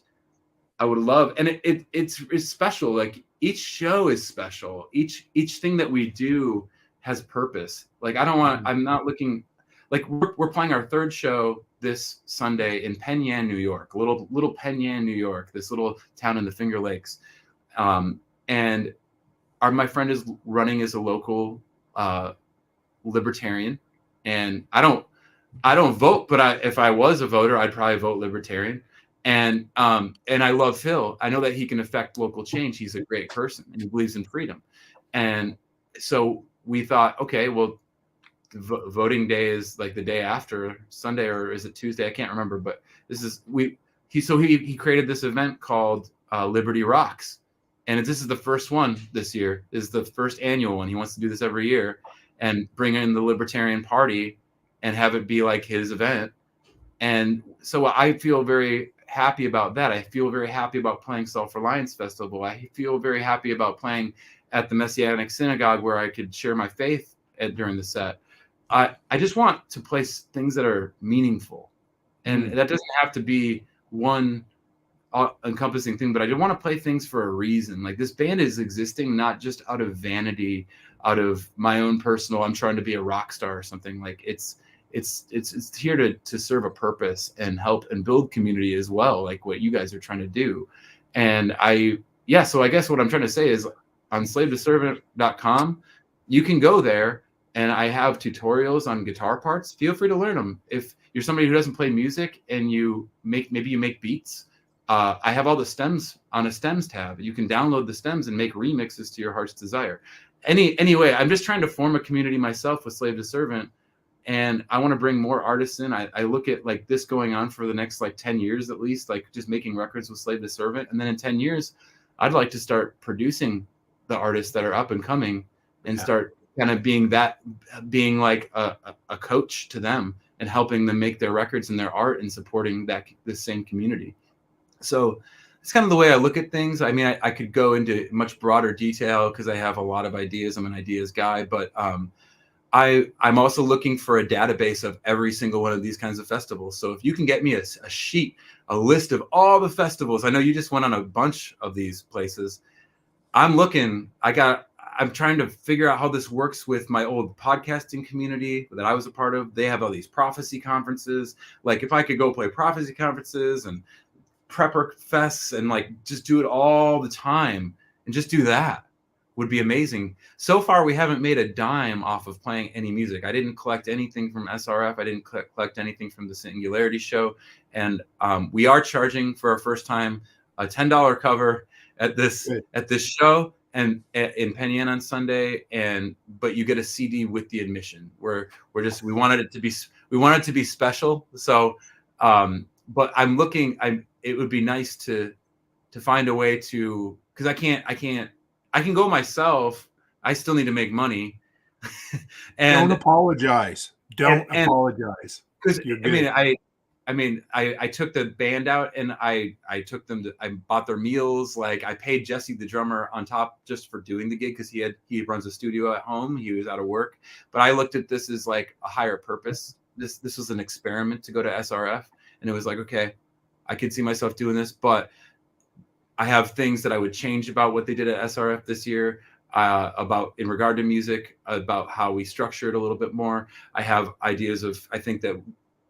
I would love, and it's special. Like each show is special. Each thing that we do has purpose. Like I'm not looking, like we're playing our third show this Sunday in Penn Yan, New York, little Penn Yan, New York, this little town in the Finger Lakes. And my friend is running as a local libertarian, and I don't vote, but if I was a voter, I'd probably vote libertarian. And I love Phil. I know that he can affect local change. He's a great person and he believes in freedom. And so we thought, okay, well, voting day is like the day after Sunday, or is it Tuesday? I can't remember, but he created this event called Liberty Rocks. And this is the first one this year, is the first annual one. He wants to do this every year and bring in the Libertarian Party and have it be like his event. And so I feel very happy about that. I feel very happy about playing Self-Reliance Festival. I feel very happy about playing at the Messianic Synagogue, where I could share my faith during the set. I just want to play things that are meaningful. And that doesn't have to be one encompassing thing, but I do want to play things for a reason. Like this band is existing not just out of vanity, out of my own personal, I'm trying to be a rock star or something. Like it's here to serve a purpose and help and build community as well, like what you guys are trying to do. And so I guess what I'm trying to say is on slavetoservant.com, you can go there and I have tutorials on guitar parts. Feel free to learn them. If you're somebody who doesn't play music and maybe you make beats, I have all the stems on a stems tab. You can download the stems and make remixes to your heart's desire. Anyway, I'm just trying to form a community myself with Slave to Servant. And I want to bring more artists in. I look at like this going on for the next like 10 years at least, like just making records with Slave to Servant. And then in 10 years, I'd like to start producing the artists that are up and coming and start kind of being like a coach to them and helping them make their records and their art and supporting this same community. So it's kind of the way I look at things. I mean, I could go into much broader detail because I have a lot of ideas. I'm an ideas guy, but I'm also looking for a database of every single one of these kinds of festivals. So if you can get me a sheet, a list of all the festivals, I know you just went on a bunch of these places. I'm trying to figure out how this works with my old podcasting community that I was a part of. They have all these prophecy conferences. Like if I could go play prophecy conferences and prepper fests and like just do it all the time and just do that would be amazing. So far, we haven't made a dime off of playing any music. I didn't collect anything from SRF. I didn't collect anything from the Singularity show. And we are charging for our first time a $10 cover at this show and in Penn Yan on Sunday. But you get a CD with the admission. We wanted it to be special. So, but it would be nice to find a way to, because I can go myself. I still need to make money. And don't apologize. Don't apologize. Because I took the band out and I bought their meals. Like I paid Jesse, the drummer, on top just for doing the gig because he runs a studio at home. He was out of work. But I looked at this as like a higher purpose. This was an experiment to go to SRF, and it was like, okay, I could see myself doing this, but I have things that I would change about what they did at SRF this year, about in regard to music, about how we structure it a little bit more. I have ideas I think that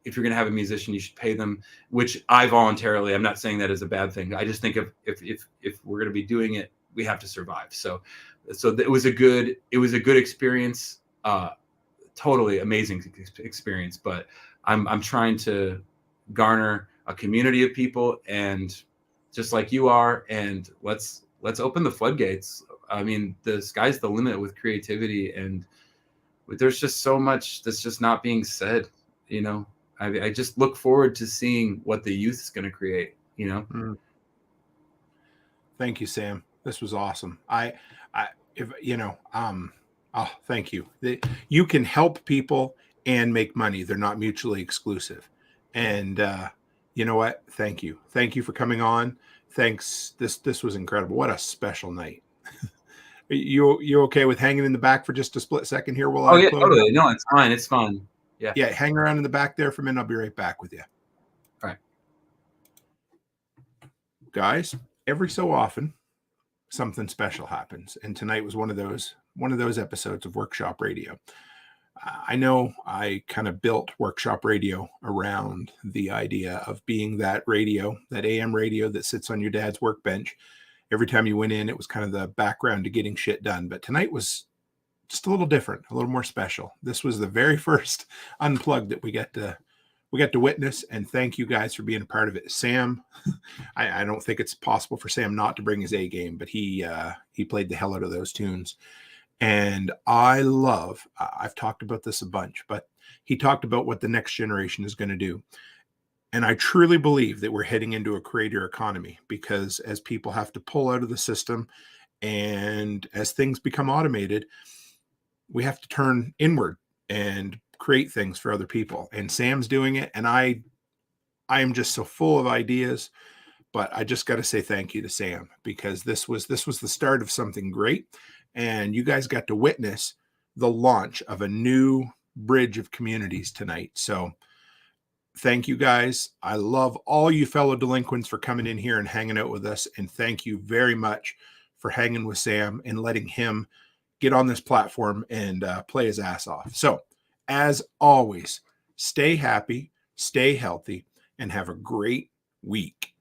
if you're going to have a musician, you should pay them, which I voluntarily, I'm not saying that as a bad thing. I just think if we're going to be doing it, we have to survive. So it was a good experience, totally amazing experience, but I'm trying to garner a community of people and just like you are, and let's open the floodgates. I mean, the sky's the limit with creativity, and there's just so much that's just not being said. You know, I just look forward to seeing what the youth is going to create. You know. Thank you, Sam. This was awesome. If thank you. You can help people and make money. They're not mutually exclusive. And you know what? Thank you. Thank you for coming on. Thanks. This was incredible. What a special night. You okay with hanging in the back for just a split second here while I close? Totally. No, it's fine. It's fun. Yeah. Yeah, hang around in the back there for a minute. I'll be right back with you. All right. Guys, every so often something special happens, and tonight was one of those episodes of Workshop Radio. I know I kind of built Workshop Radio around the idea of being that radio, that AM radio that sits on your dad's workbench. Every time you went in, it was kind of the background to getting shit done. But tonight was just a little different, a little more special. This was the very first Unplugged that we got to witness, and thank you guys for being a part of it. Sam, I don't think it's possible for Sam not to bring his A game, but he played the hell out of those tunes. And I've talked about this a bunch, but he talked about what the next generation is going to do. And I truly believe that we're heading into a creator economy, because as people have to pull out of the system and as things become automated, we have to turn inward and create things for other people. And Sam's doing it. And I am just so full of ideas, but I just got to say thank you to Sam, because this was the start of something great. And you guys got to witness the launch of a new bridge of communities tonight. So thank you guys. I love all you fellow delinquents for coming in here and hanging out with us. And thank you very much for hanging with Sam and letting him get on this platform and play his ass off. So as always, stay happy, stay healthy, and have a great week.